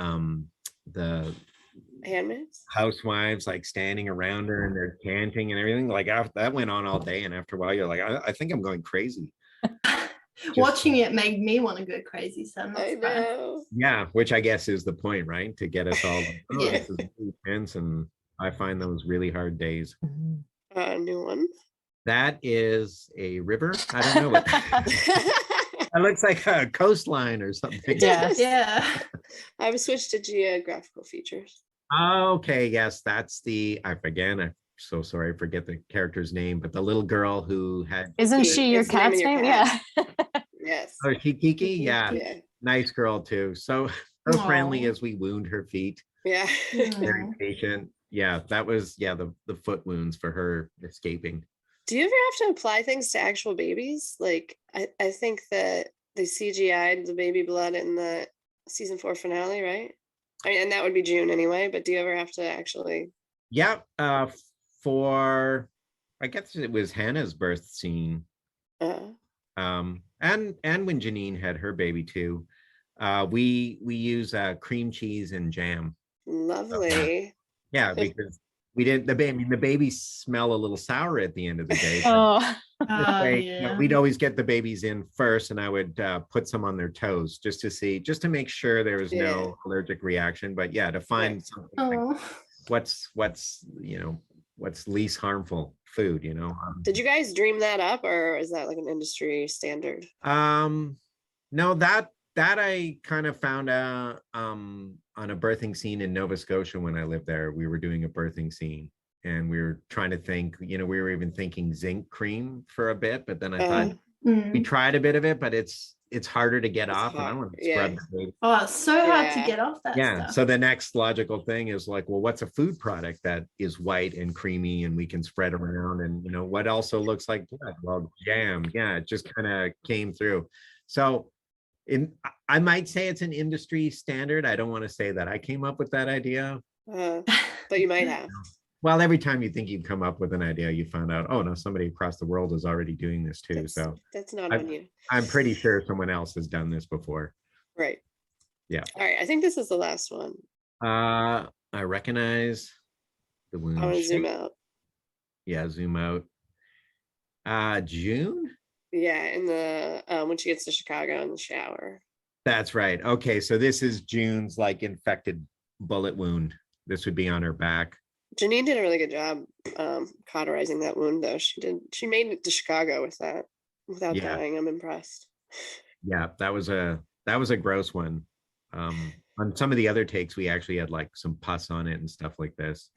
handmaids? housewives like standing around her and they're chanting and everything. Like after that went on all day, and after a while, you're like, I think I'm going crazy. Watching it made me want to go crazy, so I'm not I surprised. know. Yeah, which I guess is the point, right? To get us all like, oh, Yeah. this is really intense, and I find those really hard days. New one. That is a river. I don't know what it looks like, a coastline or something. Yes. Yeah. I've switched to geographical features. Okay, yes, that's I'm so sorry, I forget the character's name, but the little girl who had Isn't Kiki. she your It's the name of cat's your name? cat. Yeah. Yes. oh, Kiki, yeah, Yeah. nice girl too. So friendly Aw. as we wound her feet, Yeah. very Aw. patient. Yeah, that was the foot wounds for her escaping. Do you ever have to apply things to actual babies? Like, I think that they CGI'd the baby blood in the season 4 finale, right? I mean, and that would be June anyway, but do you ever have to actually? Yeah, for I guess it was Hannah's birth scene. And when Janine had her baby too, we use cream cheese and jam. Lovely. Yeah, because we didn't the babies smell a little sour at the end of the day. but Oh. Oh, you know, we'd always get the babies in first, and I would put some on their toes just to make sure there was Yeah. no allergic reaction. But yeah, to find Right. something like Oh. what's least harmful food, Did you guys dream that up, or is that like an industry standard? No, that I kind of found out on a birthing scene in Nova Scotia when I lived there. We were doing a birthing scene, and we were trying to think, we were even thinking zinc cream for a bit, but then I thought we tried a bit of it, but it's harder to get It's off, and I hard, want to yeah. scrub the baby. Oh, it's so hard to Yeah. get off that Yeah. stuff. So the next logical thing is like, well, what's a food product that is white and creamy and we can spread around, and what also looks like blood? Well, jam. Yeah, it just kind of came through. So I might say it's an industry standard. I don't want to say that I came up with that idea. But you might have. Well, every time you think you've come up with an idea, you find out, oh no, somebody across the world is already doing this too. That's, So that's not I- on you. I'm pretty sure someone else has done this before. Right. Yeah. All right. I think this is the last one. I recognize the wound. I want to zoom shape. out. Yeah, zoom out. June? Yeah, in the when she gets to Chicago in the shower. That's right. Okay, so this is June's like infected bullet wound. This would be on her back. Janine did a really good job cauterizing that wound, though. She made it to Chicago with that without Yeah. dying. I'm impressed. Yeah, that was a gross one. On some of the other takes, we actually had like some pus on it and stuff like this.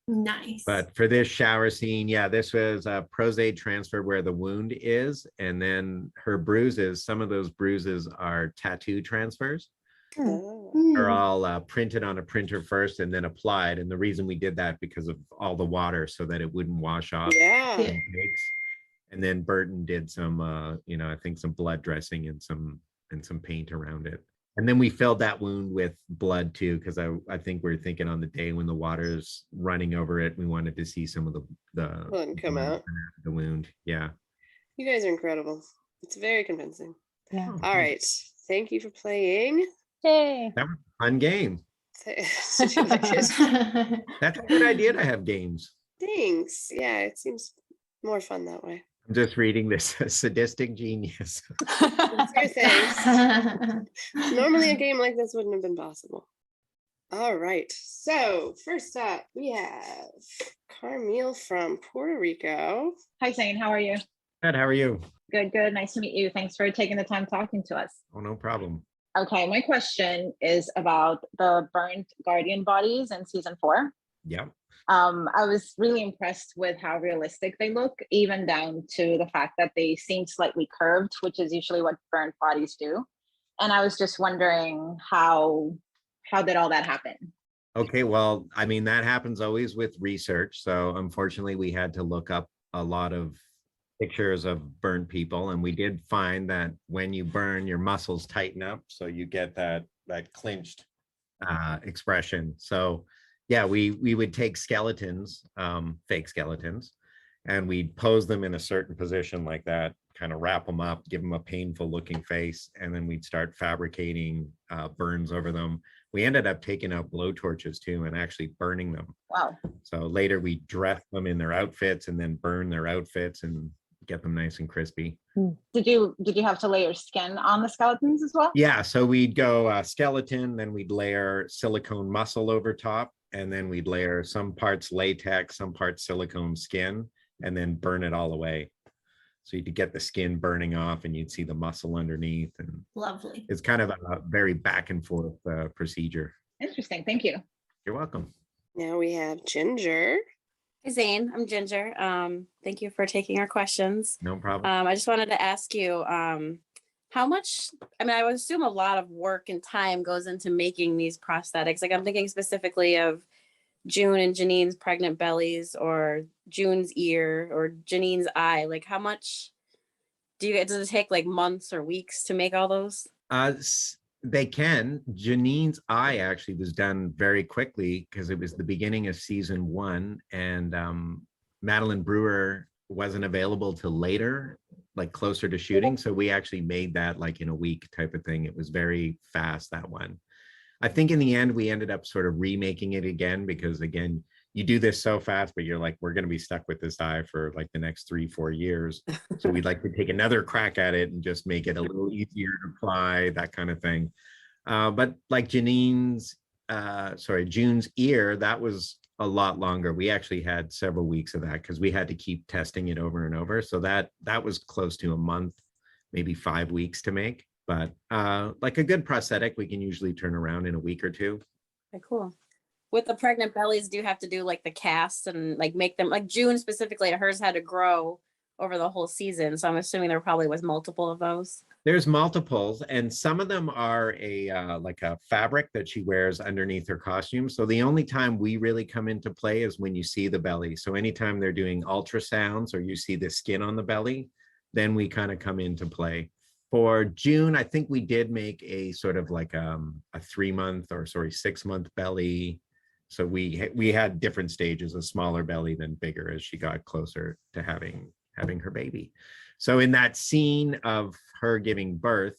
Nice. But for this shower scene, yeah, this was a prostate transfer where the wound is, and then her bruises. Some of those bruises are tattoo transfers. Oh. Are all printed on a printer first and then applied. And the reason we did that because of all the water, so that it wouldn't wash off. Yeah. Yeah. and mix. And then Burton did some, I think some blood dressing and some paint around it. And then we filled that wound with blood too, because I think we're thinking on the day when the water's running over it, we wanted to see some of the Blood come blood out. the wound. Yeah. You guys are incredible. It's very convincing. Yeah. All right. Thank you for playing. Yay. That was a fun game. Did you like it? That's a good idea to have games. Thanks. Yeah, it seems more fun that way. I'm just reading this sadistic genius. Dear thanks. Normally a game like this wouldn't have been possible. All right. So first up, we have Carmel from Puerto Rico. Hi, Zane. How are you? Ed, how are you? Good, good. Nice to meet you. Thanks for taking the time talking to us. Oh, no problem. Okay, my question is about the burnt guardian bodies in season 4. Yeah. I was really impressed with how realistic they look, even down to the fact that they seem slightly curved, which is usually what burnt bodies do. And I was just wondering how did all that happen? Okay, well, I mean, that happens always with research. So unfortunately, we had to look up a lot of pictures of burnt people, and we did find that when you burn, your muscles tighten up, so you get that clinched expression. So yeah, we would take skeletons, fake skeletons, and we'd pose them in a certain position like that, kind of wrap them up, give them a painful looking face, and then we'd start fabricating burns over them. We ended up taking out blow torches too and actually burning them. Wow. So later we dress them in their outfits and then burn their outfits and get them nice and crispy. Did you have to layer skin on the skeletons as well? Yeah, so we'd go skeleton, then we'd layer silicone muscle over top, and then we'd layer some parts latex, some parts silicone skin, and then burn it all away. So you could get the skin burning off and you'd see the muscle underneath. And Lovely. it's kind of a very back and forth procedure. Interesting. Thank you. You're welcome. Now we have Ginger. Hi, Zane. I'm Ginger. Thank you for taking our questions. No problem. I just wanted to ask you, how much, I mean, I would assume a lot of work and time goes into making these prosthetics. Like I'm thinking specifically of June and Janine's pregnant bellies, or June's ear, or Janine's eye. Like how much does it take, like months or weeks to make all those? They can. Janine's eye actually was done very quickly because it was the beginning of season 1, and Madeline Brewer wasn't available till later, like closer to shooting. So we actually made that like in a week type of thing. It was very fast, that one. I think in the end, we ended up sort of remaking it again, because again, you do this so fast, but you're like, we're going to be stuck with this eye for like the next 3-4 years. So we'd like to take another crack at it and just make it a little easier to apply, that kind of thing. But like June's ear, that was a lot longer. We actually had several weeks of that because we had to keep testing it over and over. So that was close to a month, maybe 5 weeks to make. But like a good prosthetic, we can usually turn around in a week or 2. Okay, cool. With the pregnant bellies, do you have to do like the casts and like make them, like June specifically, hers had to grow over the whole season. So I'm assuming there probably was multiple of those. There's multiples, and some of them are like a fabric that she wears underneath her costume. So the only time we really come into play is when you see the belly. So anytime they're doing ultrasounds or you see the skin on the belly, then we kind of come into play. For June, I think we did make a sort of like a 6-month belly. So we had different stages, a smaller belly, then bigger as she got closer to having her baby. So in that scene of her giving birth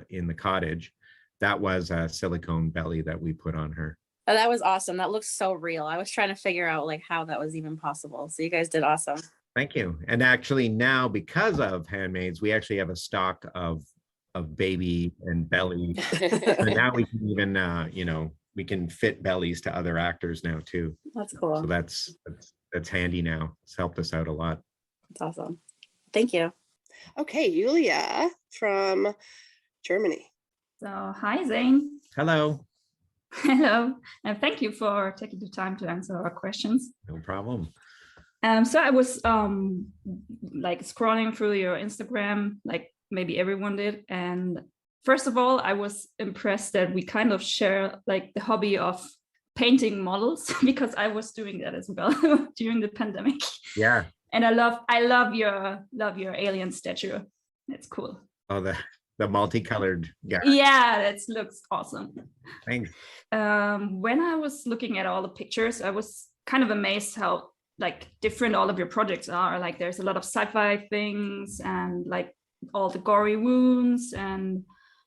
in the cottage, that was a silicone belly that we put on her. Oh, that was awesome. That looks so real. I was trying to figure out like how that was even possible. So you guys did awesome. Thank you. And actually now, because of Handmaids, we actually have a stock of baby and belly. And now we can even, we can fit bellies to other actors now too. That's cool. So that's handy now. It's helped us out a lot. That's awesome. Thank you. Okay, Julia from Germany. So, hi, Zane. Hello. Hello, and thank you for taking the time to answer our questions. No problem. So I was like scrolling through your Instagram, like maybe everyone did. And first of all, I was impressed that we kind of share like the hobby of painting models, because I was doing that as well during the pandemic. Yeah. And I love your alien statue. It's cool. Oh, the multicolored guy. Yeah, that looks awesome. Thanks. When I was looking at all the pictures, I was kind of amazed how like different all of your projects are. Like there's a lot of sci-fi things and like all the gory wounds and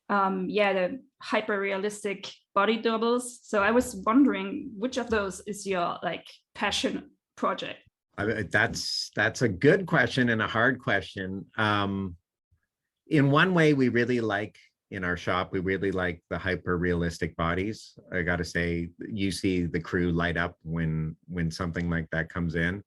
the hyper realistic body doubles. So I was wondering which of those is your like passion project? That's a good question and a hard question. In one way, we really like in our shop, we really like the hyper realistic bodies. I got to say, you see the crew light up when something like that comes in.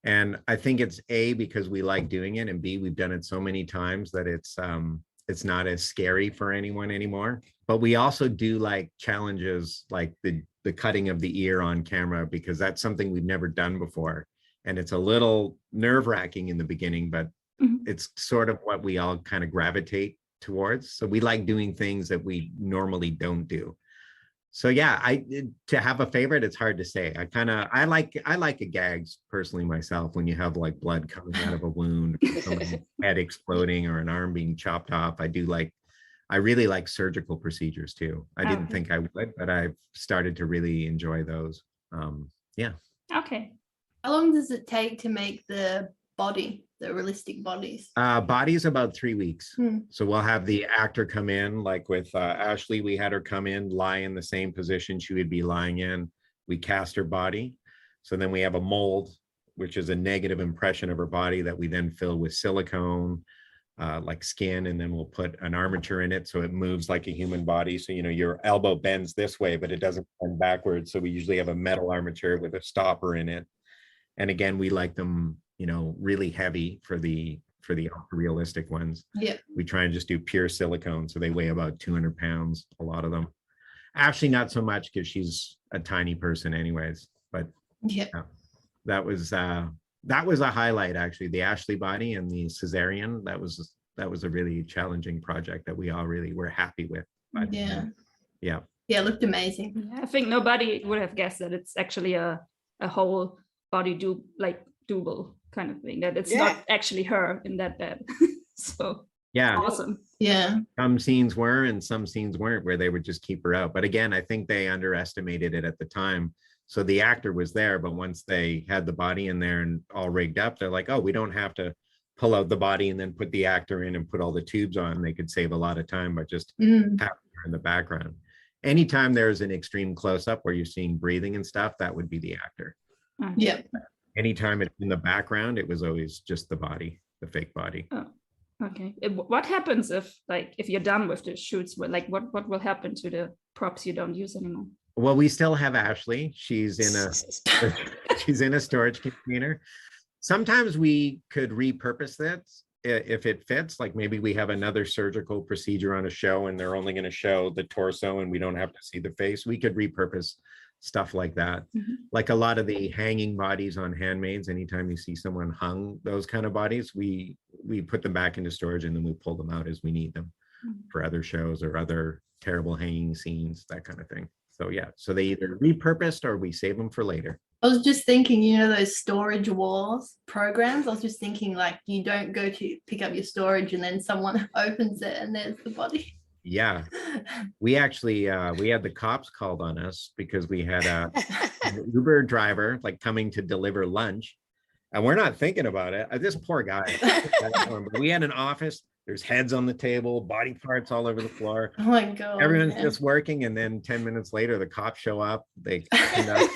And I think it's A, because we like doing it, and B, we've done it so many times that it's not as scary for anyone anymore. But we also do like challenges like the cutting of the ear on camera, because that's something we've never done before. And it's a little nerve-wracking in the beginning, but it's sort of what we all kind of gravitate towards. So we like doing things that we normally don't do. So yeah, to have a favorite, it's hard to say. I like a gags personally myself, when you have like blood coming out of a wound, somebody's head exploding, or an arm being chopped off. I really like surgical procedures too. I didn't think I would, but I've started to really enjoy those. Yeah. Okay. How long does it take to make the body, the realistic bodies? Body's about 3 weeks. Hmm. So we'll have the actor come in, like with Ashley, we had her come in, lie in the same position she would be lying in. We cast her body. So then we have a mold, which is a negative impression of her body that we then fill with silicone, like skin, and then we'll put an armature in it so it moves like a human body. So, you know, your elbow bends this way, but it doesn't bend backwards. So we usually have a metal armature with a stopper in it. And again, we like them, you know, really heavy for the realistic ones. Yeah. We try and just do pure silicone. So they weigh about 200 pounds, a lot of them. Ashley, not so much because she's a tiny person anyways, but Yeah. that was a highlight, actually. The Ashley body and the cesarean, that was a really challenging project that we all really were happy with. But, Yeah. Yeah. Yeah, it looked amazing. Yeah, I think nobody would have guessed that it's actually a whole body double kind of thing, that it's not actually her in that bed. So Yeah. awesome. Yeah. Some scenes were and some scenes weren't, where they would just keep her out. But again, I think they underestimated it at the time. So the actor was there, but once they had the body in there and all rigged up, they're like, oh, we don't have to pull out the body and then put the actor in and put all the tubes on. They could save a lot of time by just having her in the background. Anytime there's an extreme close-up where you're seeing breathing and stuff, that would be the actor. Yeah. Anytime it's in the background, it was always just the body, the fake body. Oh, okay. What happens if you're done with the shoots? What will happen to the props you don't use anymore? Well, we still have Ashley. She's in a storage container. Sometimes we could repurpose that if it fits. Like maybe we have another surgical procedure on a show and they're only going to show the torso and we don't have to see the face. We could repurpose stuff like that. Like a lot of the hanging bodies on Handmaids, anytime you see someone hung, those kind of bodies, we put them back into storage and then we pull them out as we need them for other shows or other terrible hanging scenes, that kind of thing. So yeah, so they either repurposed or we save them for later. I was just thinking, you know, those storage wars programs. I was just thinking, like, you don't go to pick up your storage and then someone opens it and there's the body. Yeah, we actually we had the cops called on us because we had an Uber driver like coming to deliver lunch, and we're not thinking about it. This poor guy. We had an office. There's heads on the table, body parts all over the floor. Oh my God. Everyone's just working, and then 10 minutes later, the cops show up. They clean up.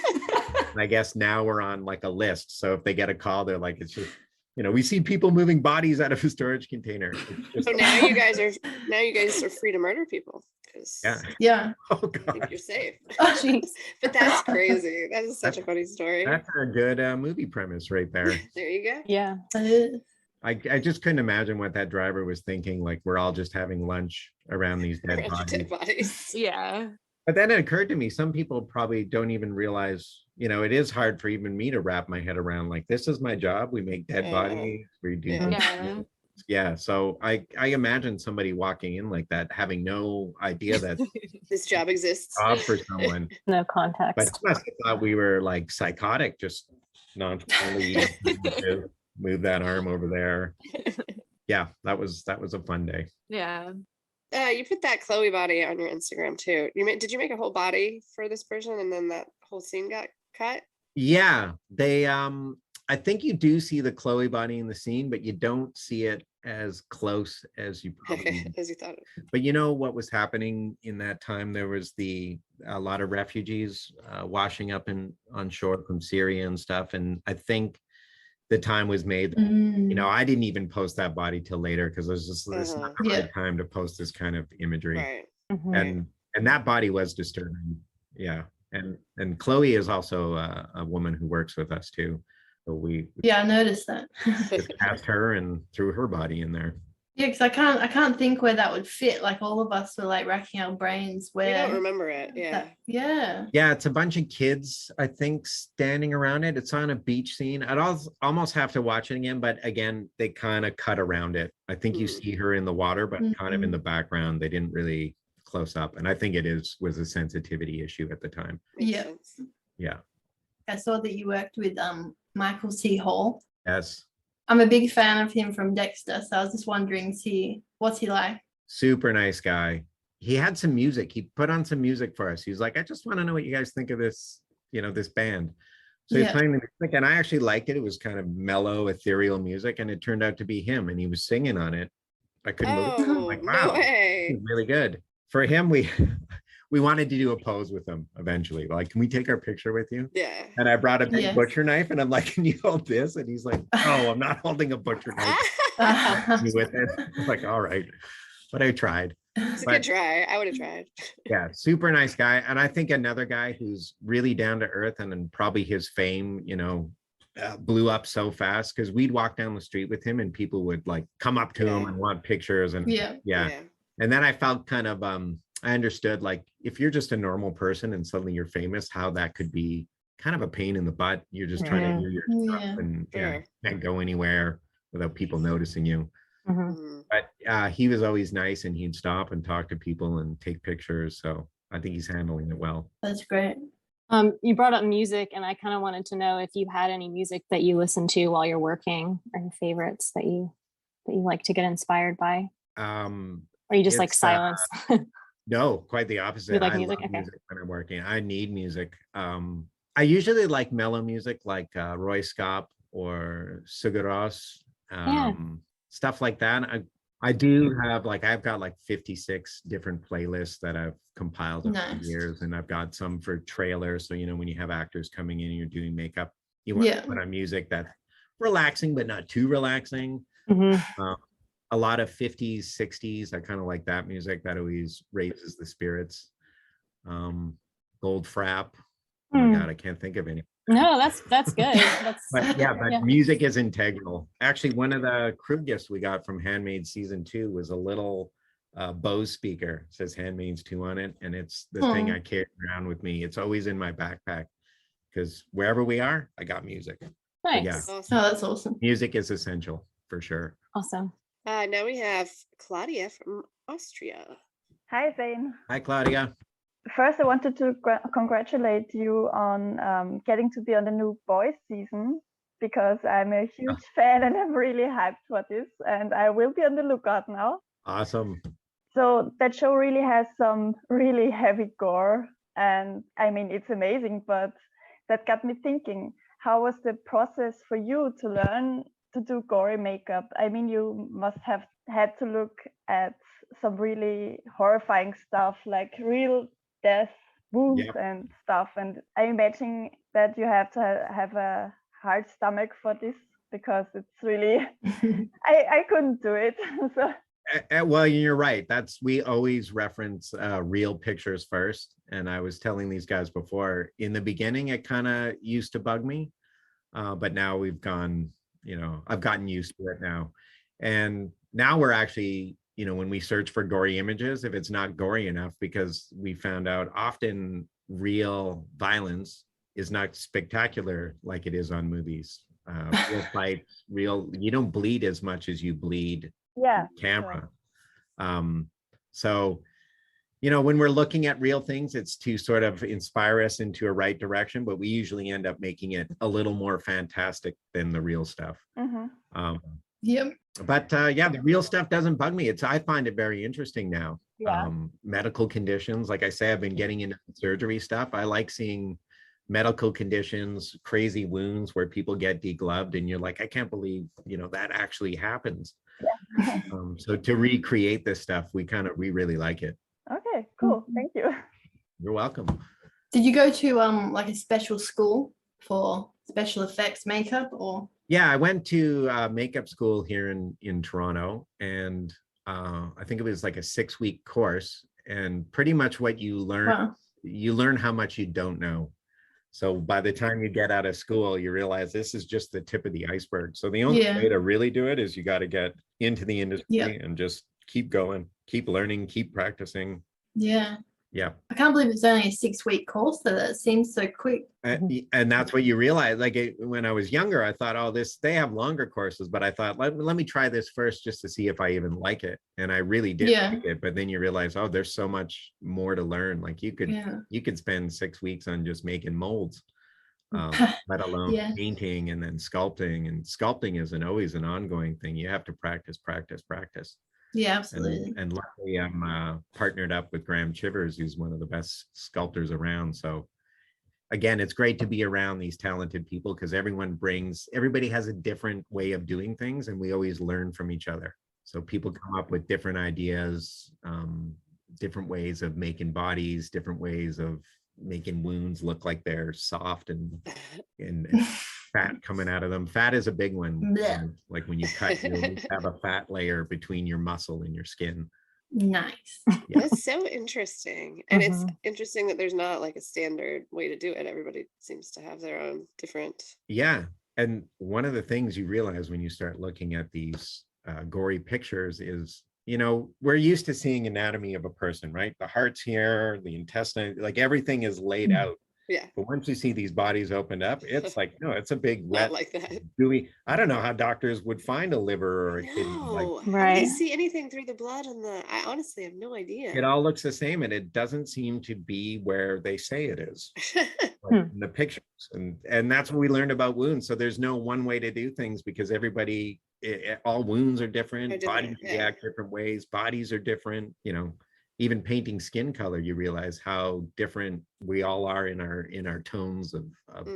And I guess now we're on like a list. So if they get a call, they're like, it's just, you know, we see people moving bodies out of a storage container. So now you guys are free to murder people. Yeah. Oh I think God. you're safe. Oh, jeez. But that's crazy. That is such a funny story. That's a good movie premise right there. There you go. Yeah. I just couldn't imagine what that driver was thinking. Like we're all just having lunch around these dead Around bodies. dead bodies. Yeah. But then it occurred to me, some people probably don't even realize, you know, it is hard for even me to wrap my head around, like, this is my job. We make dead Yeah. bodies. We do. Yeah. Yeah. So I imagine somebody walking in like that, having no idea that This job exists. job for someone. No But context. he must have thought we were like psychotic, just nonchalantly move that arm over there. Yeah, that was a fun day. Yeah. You put that Chloe body on your Instagram too. Did you make a whole body for this person and then that whole scene got cut? Yeah, they I think you do see the Chloe body in the scene, but you don't see it as close as you probably. As you thought. But you know what was happening in that time? There was a lot of refugees washing up on shore from Syria and stuff, and I think the time was made. You know, I didn't even post that body till later because it was just this is not the right time to post this kind of imagery. Right. And that body was disturbing. Yeah, and Chloe is also a woman who works with us too. So we I noticed that. just cast her and threw her body in there. Yeah, because I can't think where that would fit. Like all of us were like racking our brains We where. don't remember it. Yeah. Yeah. Yeah, it's a bunch of kids, I think, standing around it. It's on a beach scene. I'd almost have to watch it again, but again, they kind of cut around it. I think you see her in the water, but kind of in the background. They didn't really close up. And I think was a sensitivity issue at the time. Makes Yeah. sense. Yeah. I saw that you worked with Michael C. Hall. Yes. I'm a big fan of him from Dexter, so I was just wondering, what's he like? Super nice guy. He had some music. He put on some music for us. He's like, I just want to know what you guys think of this, you know, this band. So he's Yeah. playing the music, and I actually liked it. It was kind of mellow, ethereal music, and it turned out to be him, and he was singing on it. I couldn't believe it. I'm Oh, like, no wow, this way. is really good. For him, we we wanted to do a pose with him eventually. Like, can we take our picture with you? Yeah. And I brought a big Yes. butcher knife, and I'm like, can you hold this? And he's like, oh, I'm not holding a butcher knife. Me with it. I'm like, all right. But I tried. It's a But good try. I would have tried. yeah, super nice guy. And I think another guy who's really down to earth, and then probably his fame, blew up so fast because we'd walk down the street with him and people would like come up to him Yeah. and want pictures. And Yeah. yeah. And then I felt kind of, I understood, like, if you're just a normal person and suddenly you're famous, how that could be kind of a pain in the butt. You're just trying to do your stuff, Yeah. and Sure. can't go anywhere without people noticing you. Mhm. Mhm. But he was always nice, and he'd stop and talk to people and take pictures. So I think he's handling it well. That's great. You brought up music, and I kind of wanted to know if you had any music that you listen to while you're working, or your favorites that you like to get inspired by, or you just like It's, silence. No, quite the opposite. like I music? love Okay. music when I'm working. I need music. I usually like mellow music, like Roy Scott or Sigur Rós, Yeah. stuff like that. I do have I've got like 56 different playlists that I've compiled over the Nice. years, and I've got some for trailers. So when you have actors coming in and you're doing makeup, you want Yeah. to put on music that's relaxing but not too relaxing. Mhm. A lot of 50s, 60s. I kind of like that music that always raises the spirits. Gold Frapp. Oh my Hmm. God, I can't think of any. No, that's good. That's But yeah, but yeah. music is integral. Actually, one of the crew gifts we got from Handmaid's season 2 was a little Bose speaker. It says Handmaid's 2 on it, and it's the thing I carry around with me. It's always in my backpack because wherever we are, I got music. Nice. yeah. Awesome. Oh, that's awesome. Music is essential for sure. Awesome. Now we have Claudia from Austria. Hi, Zane. Hi, Claudia. First, I wanted to congratulate you on getting to be on the new Boys season, because I'm a huge fan and I'm really hyped for this, and I will be on the lookout now. Awesome. So that show really has some really heavy gore, and I mean, it's amazing, but that got me thinking, how was the process for you to learn to do gory makeup? I mean, you must have had to look at some really horrifying stuff, like real death, wounds and stuff. And I imagine that you have to have a hard stomach for this, because it's really, I couldn't do it. So Well, you're right. We always reference real pictures first. And I was telling these guys before, in the beginning, it kind of used to bug me. But now we've gone, I've gotten used to it now. And now we're actually, when we search for gory images, if it's not gory enough, because we found out often real violence is not spectacular like it is on movies. Real fights, you don't bleed as much as you bleed camera. So, when we're looking at real things, it's to sort of inspire us into a right direction, but we usually end up making it a little more fantastic than the real stuff. Yep. But the real stuff doesn't bug me. I find it very interesting now. Yeah. Medical conditions, like I say, I've been getting into surgery stuff. I like seeing medical conditions, crazy wounds where people get degloved, and you're like, I can't believe that actually happens. So to recreate this stuff, we really like it. Okay, cool. Thank you. You're welcome. Did you go to like a special school for special effects makeup, or? Yeah, I went to makeup school here in Toronto, and I think it was like a 6-week course. And pretty much what you learn, you learn how much you don't know. So by the time you get out of school, you realize this is just the tip of the iceberg. So the only way to really do it is you got to get into the industry and just keep going, keep learning, keep practicing. Yeah. Yeah. I can't believe it's only a 6-week course, though. That seems so quick. And that's what you realize. When I was younger, I thought, they have longer courses, but I thought, let me try this first just to see if I even like it. And I really did like it. But then you realize, there's so much more to learn. Like you could spend 6 weeks on just making molds, let alone painting and then sculpting. And sculpting isn't always an ongoing thing. You have to practice. Yeah, absolutely. And luckily, I'm partnered up with Graham Chivers, who's one of the best sculptors around. So again, it's great to be around these talented people because everybody has a different way of doing things, and we always learn from each other. So people come up with different ideas, different ways of making bodies, different ways of making wounds look like they're soft and fat coming out of them. Fat is a big one. Like when you cut, you always have a fat layer between your muscle and your skin. Nice. That's so interesting. And it's interesting that there's not like a standard way to do it. Everybody seems to have their own different. Yeah. And one of the things you realize when you start looking at these gory pictures is, you know, we're used to seeing anatomy of a person, right? The heart's here, the intestine, like everything is laid out. Yeah. But once you see these bodies opened up, it's like, no, it's a big wet. Not like that. I don't know how doctors would find a liver or a kidney. Like, No. How do Right. you see anything through the blood and I honestly have no idea. it all looks the same, and it doesn't seem to be where they say it is, like in the pictures. And that's what we learned about wounds. So there's no one way to do things because everybody, all wounds are different. Bodies react different ways. Bodies are different. You know, even painting skin color, you realize how different we all are in our tones of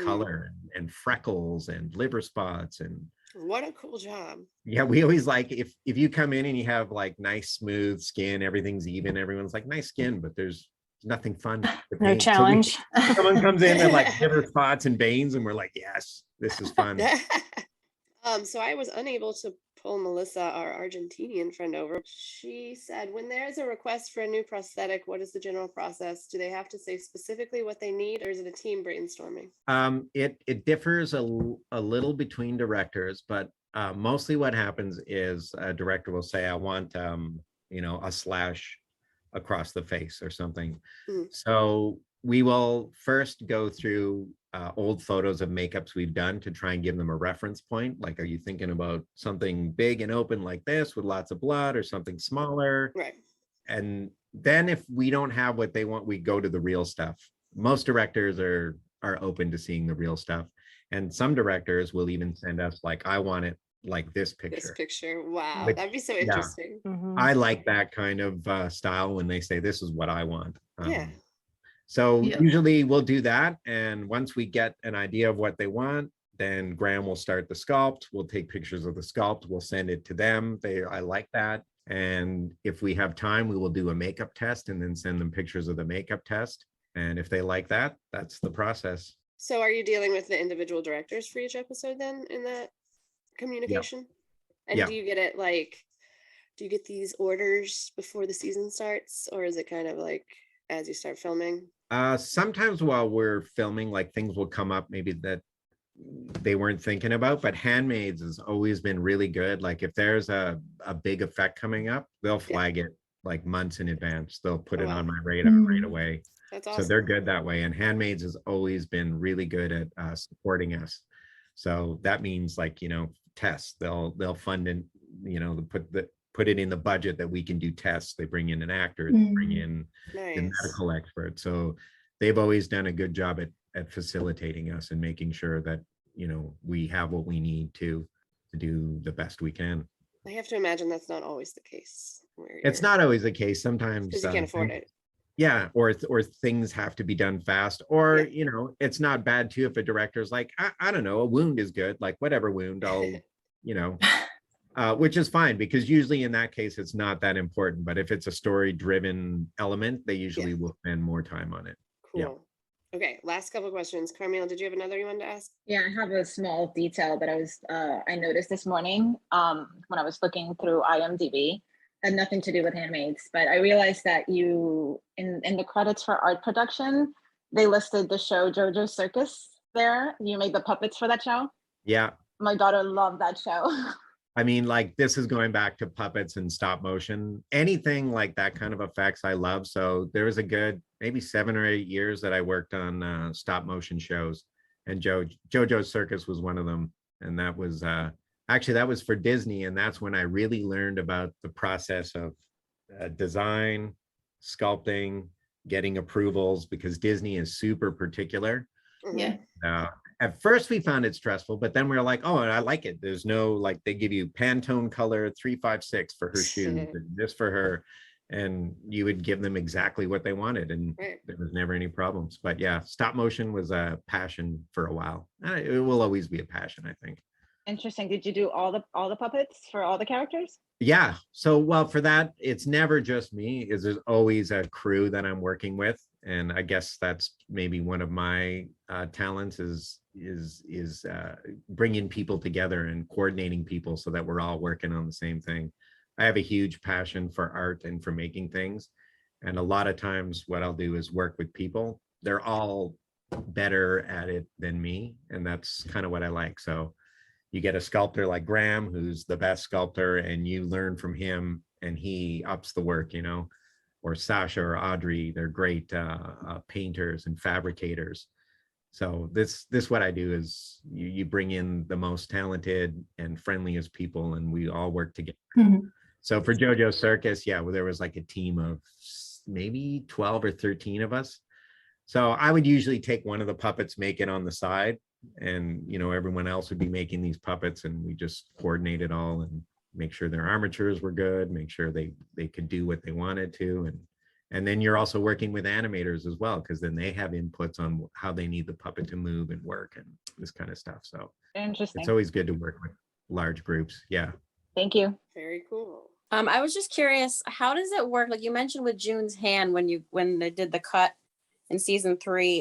color and freckles and liver spots. And what a cool job. yeah, we always like, if you come in and you have like nice smooth skin, everything's even, everyone's like, nice skin, but there's nothing fun to No paint. challenge. Someone comes in and like liver spots and veins, and we're like, yes, this is fun. So I was unable to pull Melissa, our Argentinian friend, over. She said, when there is a request for a new prosthetic, what is the general process? Do they have to say specifically what they need, or is it a team brainstorming? It differs a little between directors, but mostly what happens is a director will say, I want, you know, a slash across the face or something. So we will first go through old photos of makeups we've done to try and give them a reference point. Like, are you thinking about something big and open like this with lots of blood, or something smaller? Right. And then if we don't have what they want, we go to the real stuff. Most directors are open to seeing the real stuff. And some directors will even send us like, I want it like this picture. This picture. Wow. Which- That'd be so yeah. interesting. I like that kind of style when they say, this is what I want. Yeah. So Yeah. usually we'll do that. And once we get an idea of what they want, then Graham will start the sculpt. We'll take pictures of the sculpt. We'll send it to them. I like that. And if we have time, we will do a makeup test and then send them pictures of the makeup test. And if they like that, that's the process. So are you dealing with the individual directors for each episode then in that communication? And Yeah. do you get it like, do you get these orders before the season starts, or is it kind of like as you start filming? Sometimes while we're filming, like things will come up maybe that they weren't thinking about, but Handmaids has always been really good. Like if there's a big effect coming up, they'll flag it like months in advance. They'll put it on my radar right away. That's awesome. So they're good that way. And Handmaids has always been really good at supporting us. So that means like, you know, tests, they'll fund and, you know, put it in the budget that we can do tests. They bring in an actor, they bring in the medical expert. So they've always done a good job at facilitating us and making sure that, you know, we have what we need to do the best we can. I have to imagine that's not always the case. It's not always the case. Sometimes because you can't afford it. Yeah, or things have to be done fast, or you know, it's not bad too if a director's like, I don't know, a wound is good, like whatever wound, I'll, you know, which is fine because usually in that case it's not that important. But if it's a story-driven element, they usually will spend more time on it. Cool. Yeah. Okay, last couple of questions. Carmel, did you have another you wanted to ask? Yeah, I have a small detail that I noticed this morning when I was looking through IMDb. Had nothing to do with Handmaids, but I realized that you in the credits for art production, they listed the show JoJo Circus there. You made the puppets for that show. Yeah. My daughter loved that show. I mean, like this is going back to puppets and stop motion, anything like that kind of effects I love. So there was a good maybe 7 or 8 years that I worked on stop motion shows, and JoJo Circus was one of them. And that was actually that was for Disney, and that's when I really learned about the process of design, sculpting, getting approvals, because Disney is super particular. Yeah. At first we found it stressful, but then we were like, oh, I like it. There's no, like, they give you Pantone color 356 for her shoes and this for her. and you would give them exactly what they wanted, and Right. there was never any problems. But yeah, stop motion was a passion for a while. It will always be a passion, I think. Interesting. Did you do all the puppets for all the characters? Yeah. So, well, for that, it's never just me. There's always a crew that I'm working with, and I guess that's maybe one of my talents is bringing people together and coordinating people so that we're all working on the same thing. I have a huge passion for art and for making things, and a lot of times, what I'll do is work with people. They're all better at it than me, and that's kind of what I like. So you get a sculptor like Graham, who's the best sculptor, and you learn from him and he ups the work, you know, or Sasha or Audrey, they're great painters and fabricators. So this what I do is you bring in the most talented and friendliest people, and we all work together. Mhm. So for JoJo Circus, yeah, well, there was like a team of maybe 12 or 13 of us. So I would usually take one of the puppets, make it on the side, and you know, everyone else would be making these puppets, and we just coordinate it all and make sure their armatures were good, make sure they could do what they wanted to. And then you're also working with animators as well, because then they have inputs on how they need the puppet to move and work and this kind of stuff. So Interesting. it's always good to work with large groups. Yeah. Thank you. Very cool. I was just curious, how does it work? Like you mentioned with June's hand when they did the cut in season 3,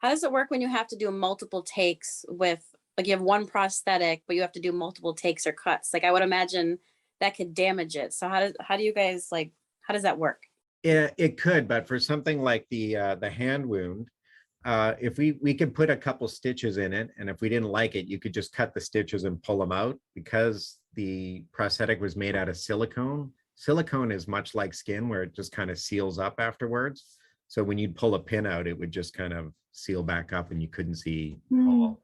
how does it work when you have to do multiple takes with, like, you have one prosthetic, but you have to do multiple takes or cuts? Like, I would imagine that could damage it. So how do you guys, like, how does that work? It could, but for something like the hand wound, if we could put a couple stitches in it, and if we didn't like it, you could just cut the stitches and pull them out. Because the prosthetic was made out of silicone. Silicone is much like skin, where it just kind of seals up afterwards. So when you'd pull a pin out, it would just kind of seal back up and you couldn't see all.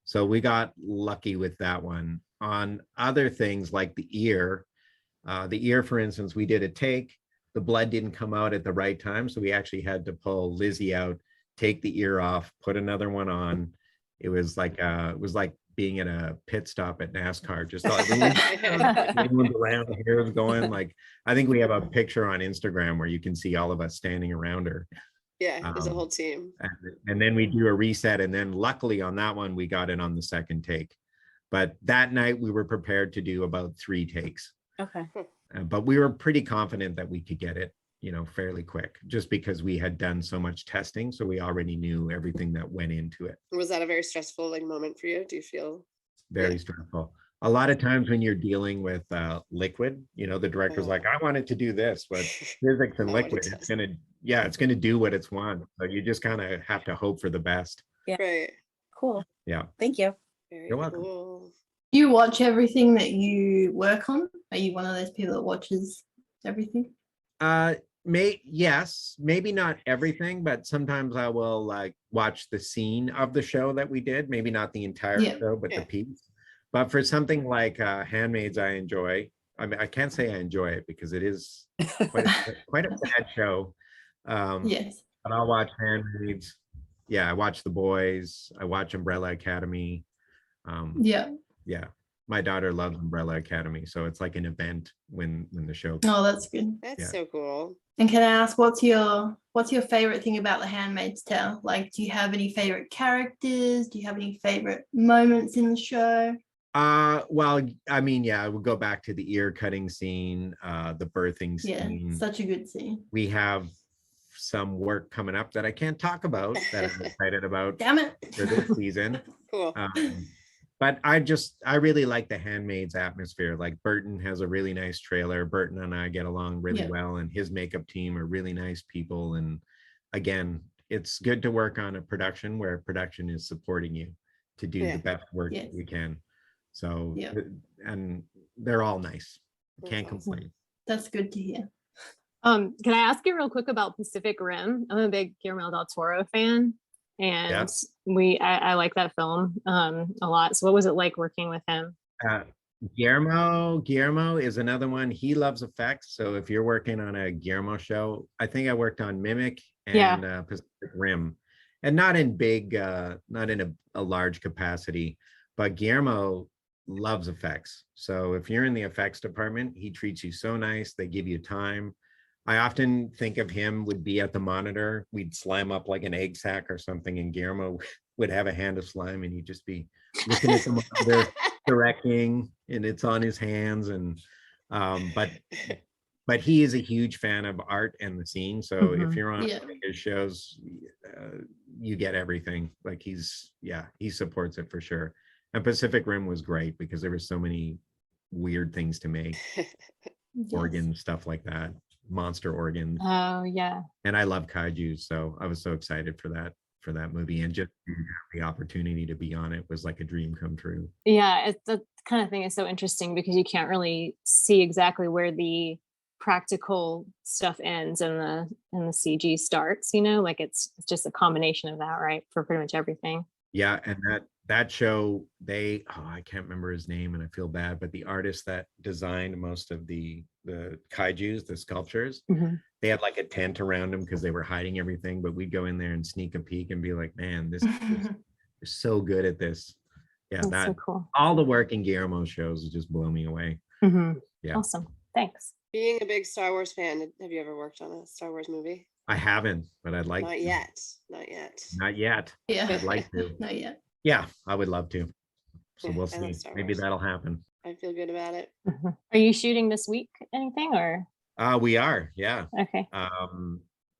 So we got lucky with that one. On other things like the ear, for instance, we did a take, the blood didn't come out at the right time. So we actually had to pull Lizzie out, take the ear off, put another one on. It was like being at a pit stop at NASCAR, just everyone's around, here is going. Like, I think we have a picture on Instagram where you can see all of us standing around her. Yeah, there's a whole team. And then we do a reset, and then luckily on that one we got it on the second take. But that night we were prepared to do about 3 takes. Okay. But we were pretty confident that we could get it, you know, fairly quick, just because we had done so much testing, so we already knew everything that went into it. Was that a very stressful moment for you? Do you feel Very stressful? A lot of times when you're dealing with liquid, you know, the director's like, I wanted to do this, but physics and liquid, it's gonna do what it's want. So you just kind of have to hope for the best. Yeah. Right. Cool. Yeah. Thank you. Very You're welcome. cool. Do you watch everything that you work on? Are you one of those people that watches everything? Yes, maybe not everything, but sometimes I will like watch the scene of the show that we did, maybe not the entire show, but the piece. But for something like Handmaids, I enjoy. I mean, I can't say I enjoy it because it is quite a bad show. Yes. But I'll watch Handmaids. Yeah, I watch The Boys. I watch Umbrella Academy. Yeah. Yeah, my daughter loves Umbrella Academy, so it's like an event when the show. Oh, that's good. That's so cool. And can I ask, what's your favorite thing about The Handmaid's Tale? Like, do you have any favorite characters? Do you have any favorite moments in the show? Well, I mean, yeah, I would go back to the ear cutting scene, the birthing scene. Yeah, such a good scene. We have some work coming up that I can't talk about that I'm excited about. Damn it. For this season. Cool. But I really like the Handmaid's atmosphere. Like, Burton has a really nice trailer. Burton and I get along really well, and his makeup team are really nice people. And again, it's good to work on a production where production is supporting you to do the best work that you can. So, and they're all nice. Can't complain. That's good to hear. Can I ask you real quick about Pacific Rim? I'm a big Guillermo del Toro fan, and I like that film a lot. So what was it like working with him? Guillermo is another one. He loves effects. So if you're working on a Guillermo show, I think I worked on Mimic and Pacific Rim, and not in a large capacity, but Guillermo loves effects. So if you're in the effects department, he treats you so nice. They give you time. I often think of him would be at the monitor. We'd slime up like an egg sack or something, and Guillermo would have a hand of slime, and he'd just be looking at the monitor, directing, and it's on his hands. And but he is a huge fan of art and the scene. So if you're on his shows, you get everything. Like he supports it for sure. And Pacific Rim was great because there were so many weird things to make. Organ stuff like that, monster organs. Oh yeah. And I love kaiju, so I was so excited for that movie, and just the opportunity to be on it was like a dream come true. Yeah, it's the kind of thing is so interesting because you can't really see exactly where the practical stuff ends and the CG starts, you know, like it's just a combination of that, right, for pretty much everything. Yeah, and that show, I can't remember his name and I feel bad, but the artist that designed most of the kaijus, the sculptures, they had like a tent around them because they were hiding everything, but we'd go in there and sneak a peek and be like, man, this is so good at this. Yeah, that's so cool. All the work in Guillermo's shows just blow me away. Yeah. Awesome. Thanks. Being a big Star Wars fan, have you ever worked on a Star Wars movie? I haven't, but I'd like Not to. yet. Not yet. Yeah. I'd like to. Not yet. Yeah, I would love to. So Yeah, we'll I love see. Star Maybe Wars. that'll happen. I feel good about it. Are you shooting this week? Anything or? We are, yeah. Okay.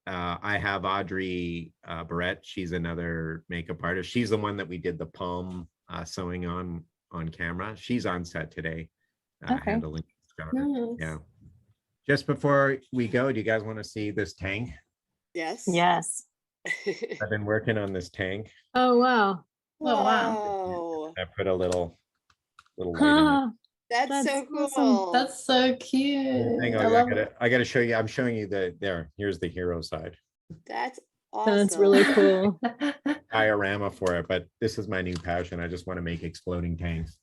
I have Audrey Barrett. She's another makeup artist. She's the one that we did the palm sewing on camera. She's on set today, handling stuff. Nice. Yeah. Just before we go, do you guys want to see this tank? Yes. Yes. I've been working on this tank. Oh wow. Oh wow. I put a little light in it. That's so awesome. cool. That's so cute. Hang I on, love I gotta show you. I'm showing you here's the hero side. That's awesome. That's really cool. Diorama for it, but this is my new passion. I just want to make exploding tanks.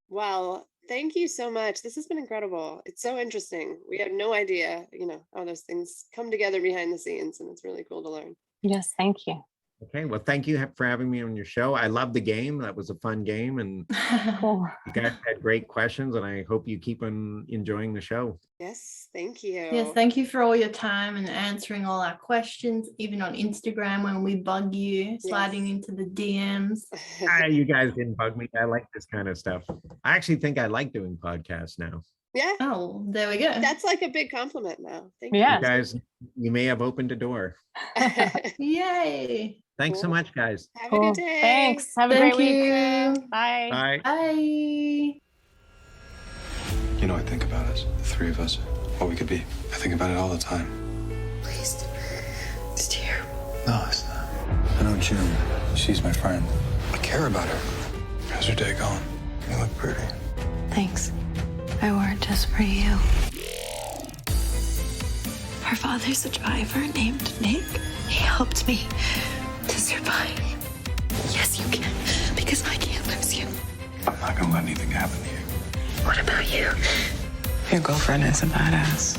Wow. Thank you so much. This has been incredible. It's so interesting. We have no idea, how those things come together behind the scenes, and it's really cool to learn. Yes, thank you. Okay, well, thank you for having me on your show. I love the game. That was a fun game, and Cool. you guys had great questions, and I hope you keep on enjoying the show. Yes, thank you. Yes, thank you for all your time and answering all our questions, even on Instagram when we bug you, sliding into the DMs. You guys didn't bug me. I like this kind of stuff. I actually think I like doing podcasts now. Yeah. Oh, there we go. That's like a big compliment now. Thank Yeah. You guys, you may have opened a door. you. Yay. Thanks so much, guys. Have a Cool. good day. Thanks. Have a Thank great week. you. Bye. Bye. Bye. You know, I think about us, the three of us, what we could be. I think about it all the time. Please. It's terrible. No, it's not. I know June. She's my friend. I care about her. How's your day going? You look pretty. Thanks. I wore it just for you. Her father's a driver named Nick. He helped me to survive. Yes, you can, because I can't lose you. I'm not gonna let anything happen to you. What about you? Your girlfriend is a badass.